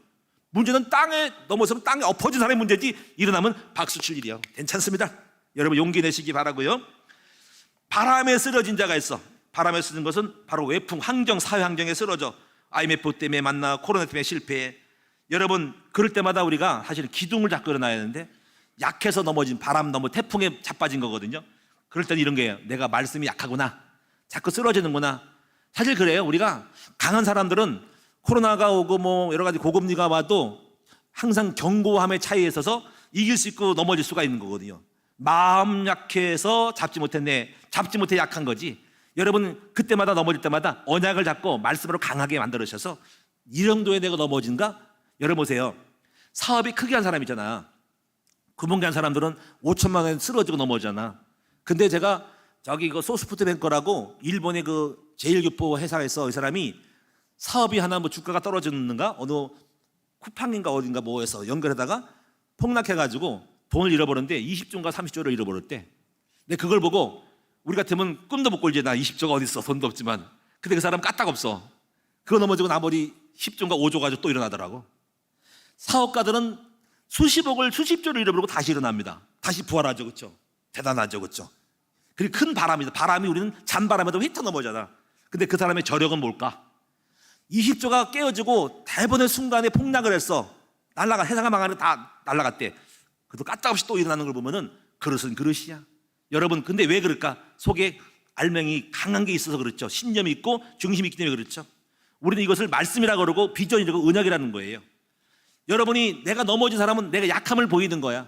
문제는 땅에 넘어서면 땅에 엎어진 사람의 문제지, 일어나면 박수 칠 일이요. 괜찮습니다. 여러분 용기 내시기 바라고요. 바람에 쓰러진 자가 있어. 바람에 쓰러진 것은 바로 외풍, 환경, 사회 환경에 쓰러져. IMF 때문에 만나, 코로나 때문에 실패해. 여러분 그럴 때마다 우리가 사실 기둥을 잡고 일어나야 하는데, 약해서 넘어진, 바람 넘어 태풍에 자빠진 거거든요. 그럴 때는 이런 거예요. 내가 말씀이 약하구나, 자꾸 쓰러지는구나. 사실 그래요. 우리가 강한 사람들은 코로나가 오고 뭐 여러 가지 고금리가 와도 항상 견고함의 차이에 있어서 이길 수 있고 넘어질 수가 있는 거거든요. 마음 약해서 잡지 못해 약한 거지. 여러분 그때마다 넘어질 때마다 언약을 잡고 말씀으로 강하게 만들으셔서 이 정도에 내가 넘어진가? 여러분 보세요. 사업이 크게 한 사람 있잖아. 구멍게 한 사람들은 5천만 원 쓰러지고 넘어지잖아. 근데 제가 저기 이거 소스푸드뱅커라고 일본의 그 제일교포 회사에서 이 사람이 사업이 하나 뭐 주가가 떨어졌는가 어느 쿠팡인가 어딘가 뭐해서 연결하다가 폭락해가지고 돈을 잃어버렸는데 20조인가 30조를 잃어버렸대. 근데 그걸 보고 우리 같으면 꿈도 못 꿀지. 나 20조가 어디 있어, 돈도 없지만. 근데 그 사람 까딱없어. 그거 넘어지고 나머지 10조인가 5조 가지고 또 일어나더라고. 사업가들은 수십억을 수십조를 잃어버리고 다시 일어납니다. 다시 부활하죠. 그렇죠? 대단하죠. 그렇죠? 그리고 큰 바람이다. 바람이 우리는 잔바람에도 휘터 넘어잖아. 근데 그 사람의 저력은 뭘까? 20조가 깨어지고 대번의 순간에 폭락을 했어. 회사가 망하는 다 날아갔대. 그래도 까딱없이 또 일어나는 걸 보면은 그릇은 그릇이야. 여러분 근데 왜 그럴까? 속에 알맹이 강한 게 있어서 그렇죠. 신념이 있고 중심이 있기 때문에 그렇죠. 우리는 이것을 말씀이라고 그러고 비전이라고 은약이라는 거예요. 여러분이 내가 넘어진 사람은 내가 약함을 보이는 거야.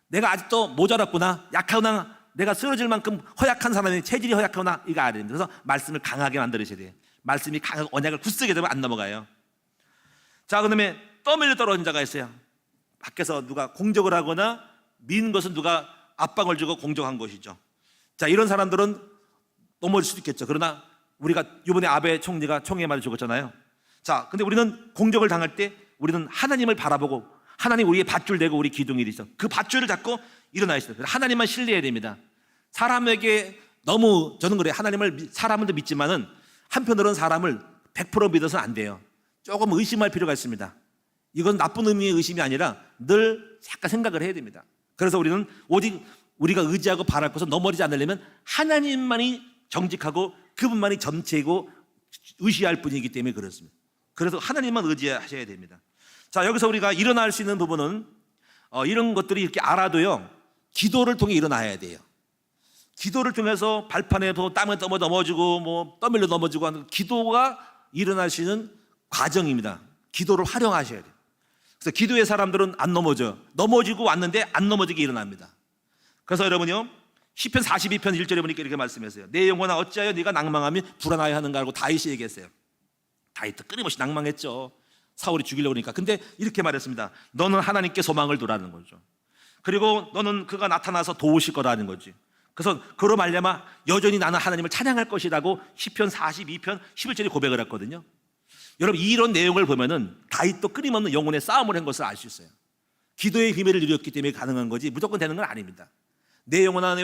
내가 아직도 모자랐구나, 약하구나, 내가 쓰러질 만큼 허약한 사람이 체질이 허약하구나, 이거 알아야 됩니다. 그래서 말씀을 강하게 만들으셔야 돼요. 말씀이 강하고 언약을 굳세게 되면 안 넘어가요. 자, 그다음에 떠밀려 떨어진 자가 있어요. 밖에서 누가 공격을 하거나 민 것은 누가 압박을 주고 공격한 것이죠. 자, 이런 사람들은 넘어질 수도 있겠죠. 그러나 우리가 이번에 아베 총리가 총에 맞아 죽었잖아요. 자, 근데 우리는 공격을 당할 때 우리는 하나님을 바라보고, 하나님 우리의 밧줄 되고 우리 기둥이 되죠. 그 밧줄을 잡고 일어나야 있어요. 하나님만 신뢰해야 됩니다. 사람에게 너무 저는 그래요. 사람도 믿지만은 한편으로는 사람을 100% 믿어서는 안 돼요. 조금 의심할 필요가 있습니다. 이건 나쁜 의미의 의심이 아니라 늘 약간 생각을 해야 됩니다. 그래서 우리는 오직 우리가 의지하고 바랄 것은 넘어지지 않으려면 하나님만이 정직하고 그분만이 전체이고 의지할 뿐이기 때문에 그렇습니다. 그래서 하나님만 의지하셔야 됩니다. 자, 여기서 우리가 일어날 수 있는 부분은 이런 것들이 이렇게 알아도요, 기도를 통해 일어나야 돼요. 기도를 통해서 발판에서 땀을 넘어지고 떠밀려 넘어지고 하는 기도가 일어날 수 있는 과정입니다. 기도를 활용하셔야 돼요. 그래서 기도의 사람들은 안 넘어져요. 넘어지고 왔는데 안 넘어지게 일어납니다. 그래서 여러분요, 시편 42편 1절에 보니까 이렇게 말씀했어요. 내 영혼아 어찌하여 네가 낭망하며 불안하여 하는가 하고 다윗이 얘기했어요. 다윗도 끊임없이 낭망했죠. 사울이 죽이려고 그러니까. 근데 이렇게 말했습니다. 너는 하나님께 소망을 두라는 거죠. 그리고 너는 그가 나타나서 도우실 거라는 거지. 그래서 그로 말미암아 여전히 나는 하나님을 찬양할 것이라고 시편 42편 11절에 고백을 했거든요. 여러분, 이런 내용을 보면은 다윗도 끊임없는 영혼의 싸움을 한 것을 알 수 있어요. 기도의 비밀을 누렸기 때문에 가능한 거지 무조건 되는 건 아닙니다. 내 영혼아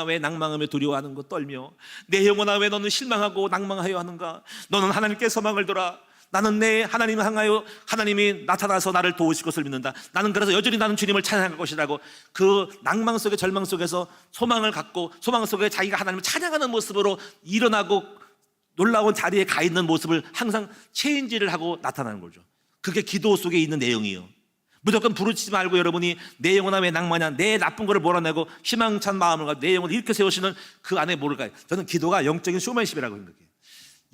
왜 낭망하며 두려워하는 것 떨며 내 영혼아 왜 너는 실망하고 낭망하여 하는가. 너는 하나님께 소망을 둬라. 나는 내 하나님을 향하여 하나님이 나타나서 나를 도우실 것을 믿는다. 나는 그래서 여전히 나는 주님을 찬양할 것이라고 그 낭망 속에 절망 속에서 소망을 갖고 소망 속에 자기가 하나님을 찬양하는 모습으로 일어나고 놀라운 자리에 가 있는 모습을 항상 체인지를 하고 나타나는 거죠. 그게 기도 속에 있는 내용이에요. 무조건 부르치지 말고 여러분이 내 영혼아 왜 낭만이야, 내 나쁜 거를 몰아내고 희망찬 마음을 가지고 내 영혼을 이렇게 세우시는 그 안에 뭘까요? 저는 기도가 영적인 쇼맨십이라고 생각해요.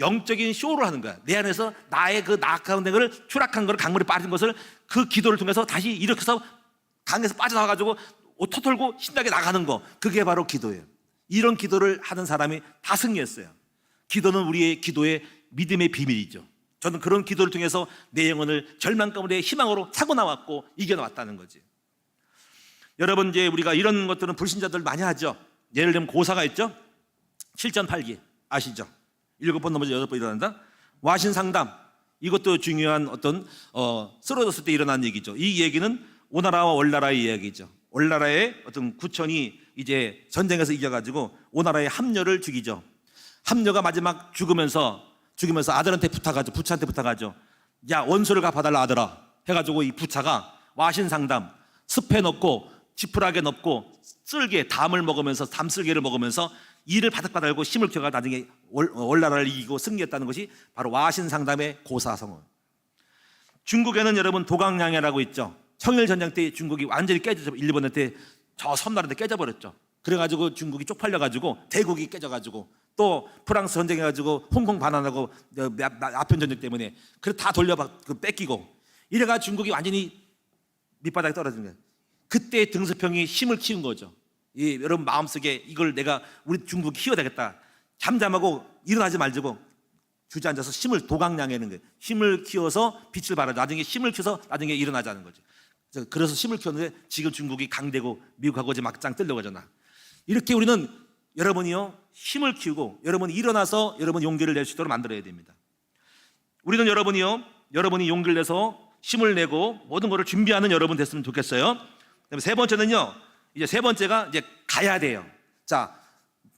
영적인 쇼를 하는 거야. 내 안에서 나의 그 나악한 것을 추락한 것을 강물에 빠진 것을 그 기도를 통해서 다시 일으켜서 강에서 빠져나와가지고 옷 털고 신나게 나가는 거, 그게 바로 기도예요. 이런 기도를 하는 사람이 다 승리했어요. 기도는 우리의 기도의 믿음의 비밀이죠. 저는 그런 기도를 통해서 내 영혼을 절망 가운데 희망으로 차고 나왔고 이겨나왔다는 거지. 여러분, 이제 우리가 이런 것들은 불신자들 많이 하죠. 예를 들면 고사가 있죠. 7전 8기 아시죠? 7번 넘어져 8번 일어난다. 와신 상담, 이것도 중요한 어떤 쓰러졌을 때 일어난 얘기죠. 이 얘기는 오나라와 월나라의 이야기죠. 월나라의 어떤 구천이 이제 전쟁에서 이겨가지고 오나라의 함녀를 죽이죠. 함녀가 마지막 죽으면서 아들한테 부탁하죠. 부차한테 부탁하죠. 야, 원수를 갚아달라 아들아 해가지고 이 부차가 와신상담 습에 넣고 지푸라기에 넣고 쓸개 담을 먹으면서 담쓸개를 먹으면서 이를 바닥바닥 알고 힘을 키워가 나중에 월나라를 이기고 승리했다는 것이 바로 와신상담의 고사성어. 중국에는 여러분 도강량해라고 있죠. 청일전쟁 때 중국이 완전히 깨져서 일본한테 저 섬나라한테 깨져버렸죠. 그래가지고 중국이 쪽팔려가지고 대국이 깨져가지고 또 프랑스 전쟁해가지고 홍콩 반환하고 아편 전쟁 때문에 그래 다 뺏기고 이래가 중국이 완전히 밑바닥에 떨어진 거예요. 그때 등소평이 힘을 키운 거죠. 여러분 마음속에 이걸 내가 우리 중국이 키워야겠다. 잠잠하고 일어나지 말고 주저앉아서 힘을 도강량하는 거예요. 힘을 키워서 빛을 발하자. 나중에 힘을 키워서 나중에 일어나자는 거죠. 그래서 힘을 키웠는데 지금 중국이 강대고 미국하고 이제 막장 뜨려고 하잖아. 이렇게 우리는 여러분이요 힘을 키우고 여러분이 일어나서 여러분 용기를 낼 수 있도록 만들어야 됩니다. 우리는 여러분이 용기를 내서 힘을 내고 모든 것을 준비하는 여러분 됐으면 좋겠어요. 그다음에 세 번째는요, 이제 세 번째가 이제 가야 돼요. 자,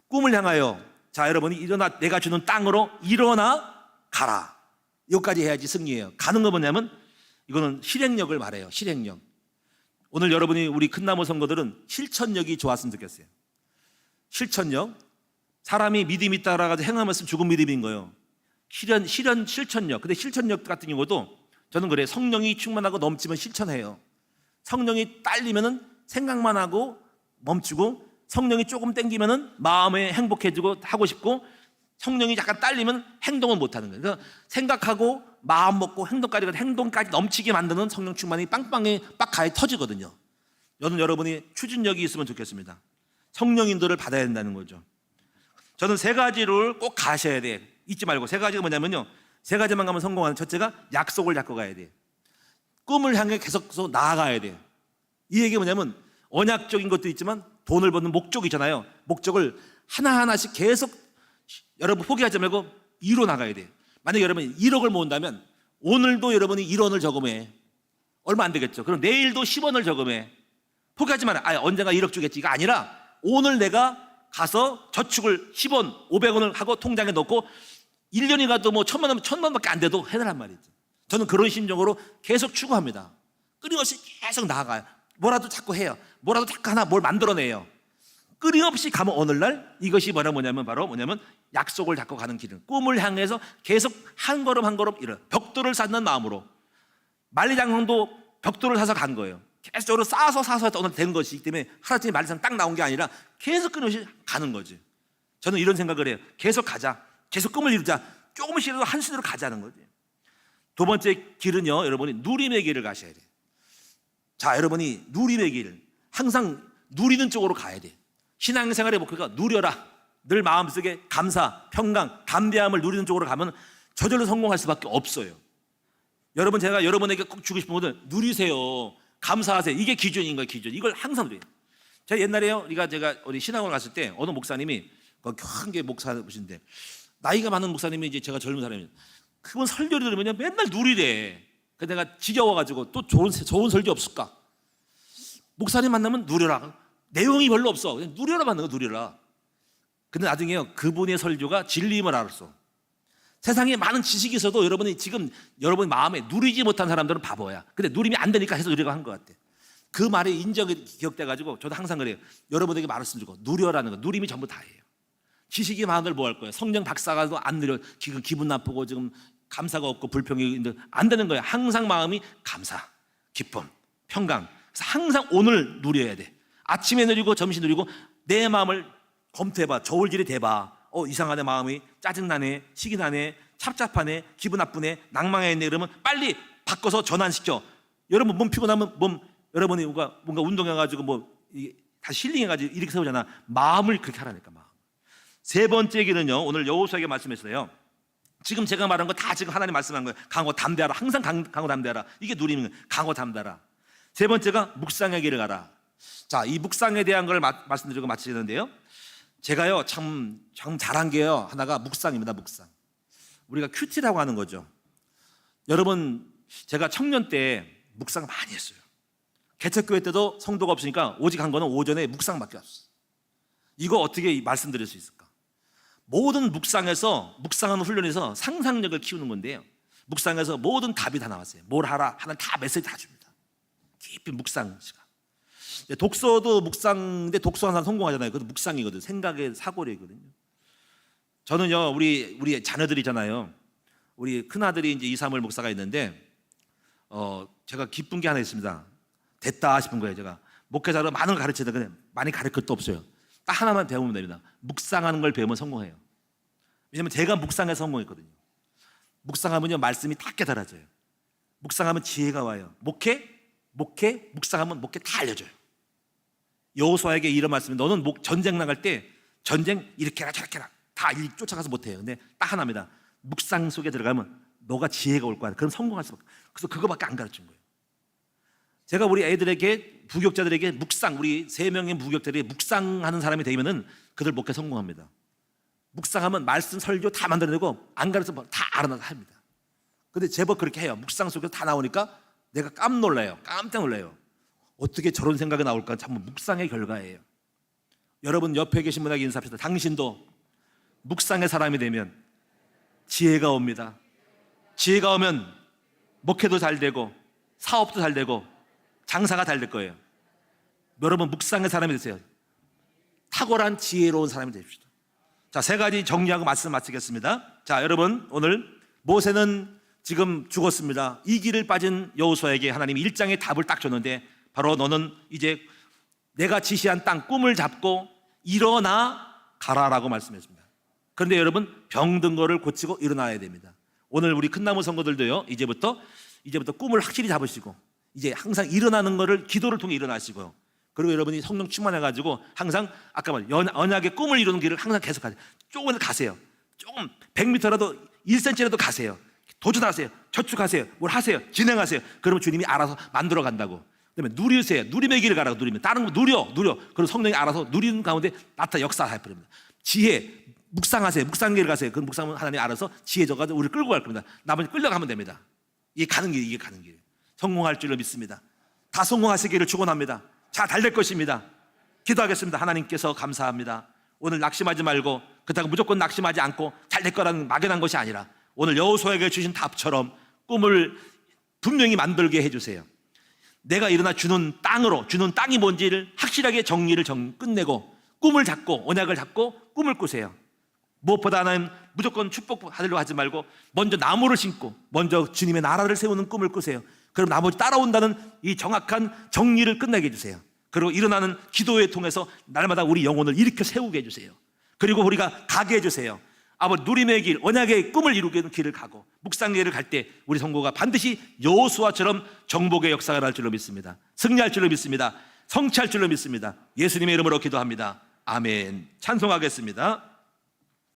꿈을 향하여 자 여러분이 일어나 내가 주는 땅으로 일어나 가라. 여기까지 해야지 승리예요. 가는 거 뭐냐면 이거는 실행력을 말해요. 실행력. 오늘 여러분이 우리 큰나무 성도들은 실천력이 좋았으면 좋겠어요. 실천력. 사람이 믿음 있다라고 행하면서 죽은 믿음인 거예요. 실천력. 근데 실천력 같은 경우도 저는 그래요. 성령이 충만하고 넘치면 실천해요. 성령이 딸리면은 생각만 하고 멈추고 성령이 조금 땡기면은 마음에 행복해지고 하고 싶고 성령이 약간 딸리면 행동을 못 하는 거예요. 그러니까 생각하고 마음 먹고 행동까지 넘치게 만드는 성령 충만이 빵빵히 빡가에 터지거든요. 저는 여러분이 추진력이 있으면 좋겠습니다. 성령 인도를 받아야 된다는 거죠. 저는 세 가지를 꼭 가셔야 돼. 잊지 말고. 세 가지가 뭐냐면요, 세 가지만 가면 성공하는. 첫째가 약속을 잡고 가야 돼. 꿈을 향해 계속 나아가야 돼. 이 얘기가 뭐냐면 언약적인 것도 있지만 돈을 버는 목적이 있잖아요. 목적을 하나하나씩 계속 여러분 포기하지 말고 이뤄 나가야 돼. 만약에 여러분이 1억을 모은다면 오늘도 여러분이 1원을 저금해. 얼마 안 되겠죠. 그럼 내일도 10원을 저금해. 포기하지 마라. 언젠가 1억 주겠지가 아니라 오늘 내가 가서 저축을 10원, 500원을 하고 통장에 넣고 1년이 가도 뭐 1,000만 원밖에 안 돼도 해달란 말이죠. 저는 그런 심정으로 계속 추구합니다. 끊임없이 계속 나아가요. 뭐라도 자꾸 해요. 뭐라도 자꾸 하나 뭘 만들어내요. 끊임없이 가면 어느 날 이것이 뭐냐면 바로 약속을 잡고 가는 길은, 꿈을 향해서 계속 한 걸음 한 걸음 이런 벽돌을 쌓는 마음으로, 만리장성도 벽돌을 사서 간 거예요. 계속적으로 쌓아서 오늘 된 것이기 때문에 하루아침에 만리장 딱 나온 게 아니라 계속 끊임없이 가는 거지. 저는 이런 생각을 해요. 계속 가자, 계속 꿈을 이루자, 조금씩이라도 한 순위로 가자는 거지. 두 번째 길은요, 여러분이 누림의 길을 가셔야 돼요. 자, 여러분이 누림의 길, 항상 누리는 쪽으로 가야 돼. 신앙생활의 목표가 누려라, 늘 마음속에 감사, 평강, 담대함을 누리는 쪽으로 가면 저절로 성공할 수밖에 없어요. 여러분, 제가 여러분에게 꼭 주고 싶은 것은 누리세요, 감사하세요. 이게 기준인 거예요. 기준. 이걸 항상 누려요. 제가 옛날에요, 제가 우리 신학원 갔을 때 어느 목사님이 큰 게 목사님이신데, 나이가 많은 목사님이 이제 제가 젊은 사람이에요. 그분 설교를 들으면 맨날 누리래. 그래서 내가 지겨워가지고 또 좋은 설교 없을까? 목사님 만나면 누려라. 내용이 별로 없어. 그냥 누려라 받는 거, 누려라. 근데 나중에요, 그분의 설교가 진리임을 알았어. 세상에 많은 지식이 있어도 여러분이 지금 여러분 마음에 누리지 못한 사람들은 바보야. 근데 누림이 안 되니까 해서 누리라고 한 것 같아. 그 말이 인정이 기억돼가지고 저도 항상 그래요. 여러분에게 말씀 주고 누려라는 거, 누림이 전부 다예요. 지식이 많은들 뭐 할 거야? 성령 박사가도 안 누려. 지금 기분 나쁘고 지금 감사가 없고 불평이 안 되는 거야. 항상 마음이 감사, 기쁨, 평강. 그래서 항상 오늘 누려야 돼. 아침에 누리고 점심 누리고 내 마음을 검토해봐. 저울질이 돼봐. 이상하네, 마음이 짜증나네, 식이 나네, 찹찹하네, 기분 나쁘네, 낭망해있네. 그러면 빨리 바꿔서 전환시켜. 여러분 몸 피곤하면 여러분이 뭔가 운동해가지고 다시 힐링해가지고 이렇게 세우잖아. 마음을 그렇게 하라니까. 마음. 세 번째 길은요, 오늘 여호수아에게 말씀했어요. 지금 제가 말한 거 다 지금 하나님 말씀한 거예요. 강고 담대하라. 항상 강고 담대하라. 이게 누리는 거예요. 강고 담대하라. 세 번째가 묵상의 길을 가라. 자, 이 묵상에 대한 걸 말씀드리고 마치는데요, 제가요 참 잘한 게요, 하나가 묵상입니다. 묵상. 우리가 큐티라고 하는 거죠. 여러분, 제가 청년 때 묵상을 많이 했어요. 개척교회 때도 성도가 없으니까 오직 한 거는 오전에 묵상밖에 없어요. 이거 어떻게 말씀드릴 수 있을까? 모든 묵상하는 훈련에서 상상력을 키우는 건데요, 묵상에서 모든 답이 다 나왔어요. 뭘 하라 하는 다 메시지 다 줍니다. 깊이 묵상 시간. 독서도 묵상인데 독서하는 사람 성공하잖아요. 그것도 묵상이거든. 생각의 사고력이거든요. 저는요, 우리 자녀들이잖아요. 우리 큰아들이 이제 이사물 목사가 있는데, 제가 기쁜 게 하나 있습니다. 됐다 싶은 거예요. 제가 목회자로 많은 걸 가르치다 그냥 많이 가르칠 것도 없어요. 딱 하나만 배우면 됩니다. 묵상하는 걸 배우면 성공해요. 왜냐면 제가 묵상해서 성공했거든요. 묵상하면요, 말씀이 딱 깨달아져요. 묵상하면 지혜가 와요. 묵상하면 목회 다 알려줘요. 여호수아에게 이런 말씀이, 너는 전쟁 나갈 때 전쟁 이렇게 해라 저렇게 해라 다 쫓아가서 못해요. 근데 딱 하나입니다. 묵상 속에 들어가면 너가 지혜가 올 거야. 그럼 성공할 수밖에. 그래서 그거밖에 안 가르친 거예요. 제가 우리 애들에게, 부교육자들에게 우리 3명의 무교육자들이 묵상하는 사람이 되면은 그들 목회 성공합니다. 묵상하면 말씀 설교 다 만들어내고 안 가르쳐서 다 알아놔서 합니다. 근데 제법 그렇게 해요. 묵상 속에서 다 나오니까 내가 깜짝 놀라요. 어떻게 저런 생각이 나올까? 참 묵상의 결과예요. 여러분 옆에 계신 분에게 인사합시다. 당신도 묵상의 사람이 되면 지혜가 옵니다. 지혜가 오면 목회도 잘 되고 사업도 잘 되고 장사가 잘 될 거예요. 여러분 묵상의 사람이 되세요. 탁월한 지혜로운 사람이 되십시오. 자, 3가지 정리하고 말씀 마치겠습니다. 자, 여러분, 오늘 모세는 지금 죽었습니다. 이 길을 빠진 여호수아에게 하나님이 1장의 답을 딱 줬는데, 바로 너는 이제 내가 지시한 땅 꿈을 잡고 일어나 가라라고 말씀했습니다. 그런데 여러분, 병든 거를 고치고 일어나야 됩니다. 오늘 우리 큰나무 성도들도요, 이제부터 꿈을 확실히 잡으시고 이제 항상 일어나는 거를 기도를 통해 일어나시고요. 그리고 여러분이 성령 충만해가지고 항상 아까 말 언약의 꿈을 이루는 길을 항상 계속 가세요. 조금은 가세요. 조금 100m라도 1cm라도 가세요. 도전하세요. 저축하세요. 뭘 하세요. 진행하세요. 그러면 주님이 알아서 만들어 간다고. 그다음에 누리세요. 누림의 길을 가라고. 누리면 다른 거 누려. 그리고 성령이 알아서 누리는 가운데 나타 역사할 겁니다. 지혜 묵상하세요. 묵상의 길을 가세요. 그 묵상은 하나님이 알아서 지혜 줘가지고 우리를 끌고 갈 겁니다. 나머지 끌려가면 됩니다. 이게 가는 길. 성공할 줄로 믿습니다. 다 성공하시기를 축원합니다. 잘 될 것입니다. 기도하겠습니다. 하나님께서 감사합니다. 오늘 낙심하지 말고 그렇다고 무조건 낙심하지 않고 잘 될 거라는 막연한 것이 아니라 오늘 여호수아에게 주신 답처럼 꿈을 분명히 만들게 해주세요. 내가 일어나 주는 땅으로, 주는 땅이 뭔지를 확실하게 정리를 끝내고 꿈을 잡고 언약을 잡고 꿈을 꾸세요. 무엇보다는 무조건 축복받으려고 하지 말고 먼저 나무를 심고 먼저 주님의 나라를 세우는 꿈을 꾸세요. 그럼 나머지 따라온다는 이 정확한 정리를 끝내게 해주세요. 그리고 일어나는 기도회 통해서 날마다 우리 영혼을 일으켜 세우게 해주세요. 그리고 우리가 가게 해주세요. 아버지 누림의 길, 언약의 꿈을 이루는 길을 가고 묵상회를 갈 때 우리 성도가 반드시 여호수아처럼 정복의 역사가 날 줄로 믿습니다. 승리할 줄로 믿습니다. 성취할 줄로 믿습니다. 예수님의 이름으로 기도합니다. 아멘. 찬송하겠습니다.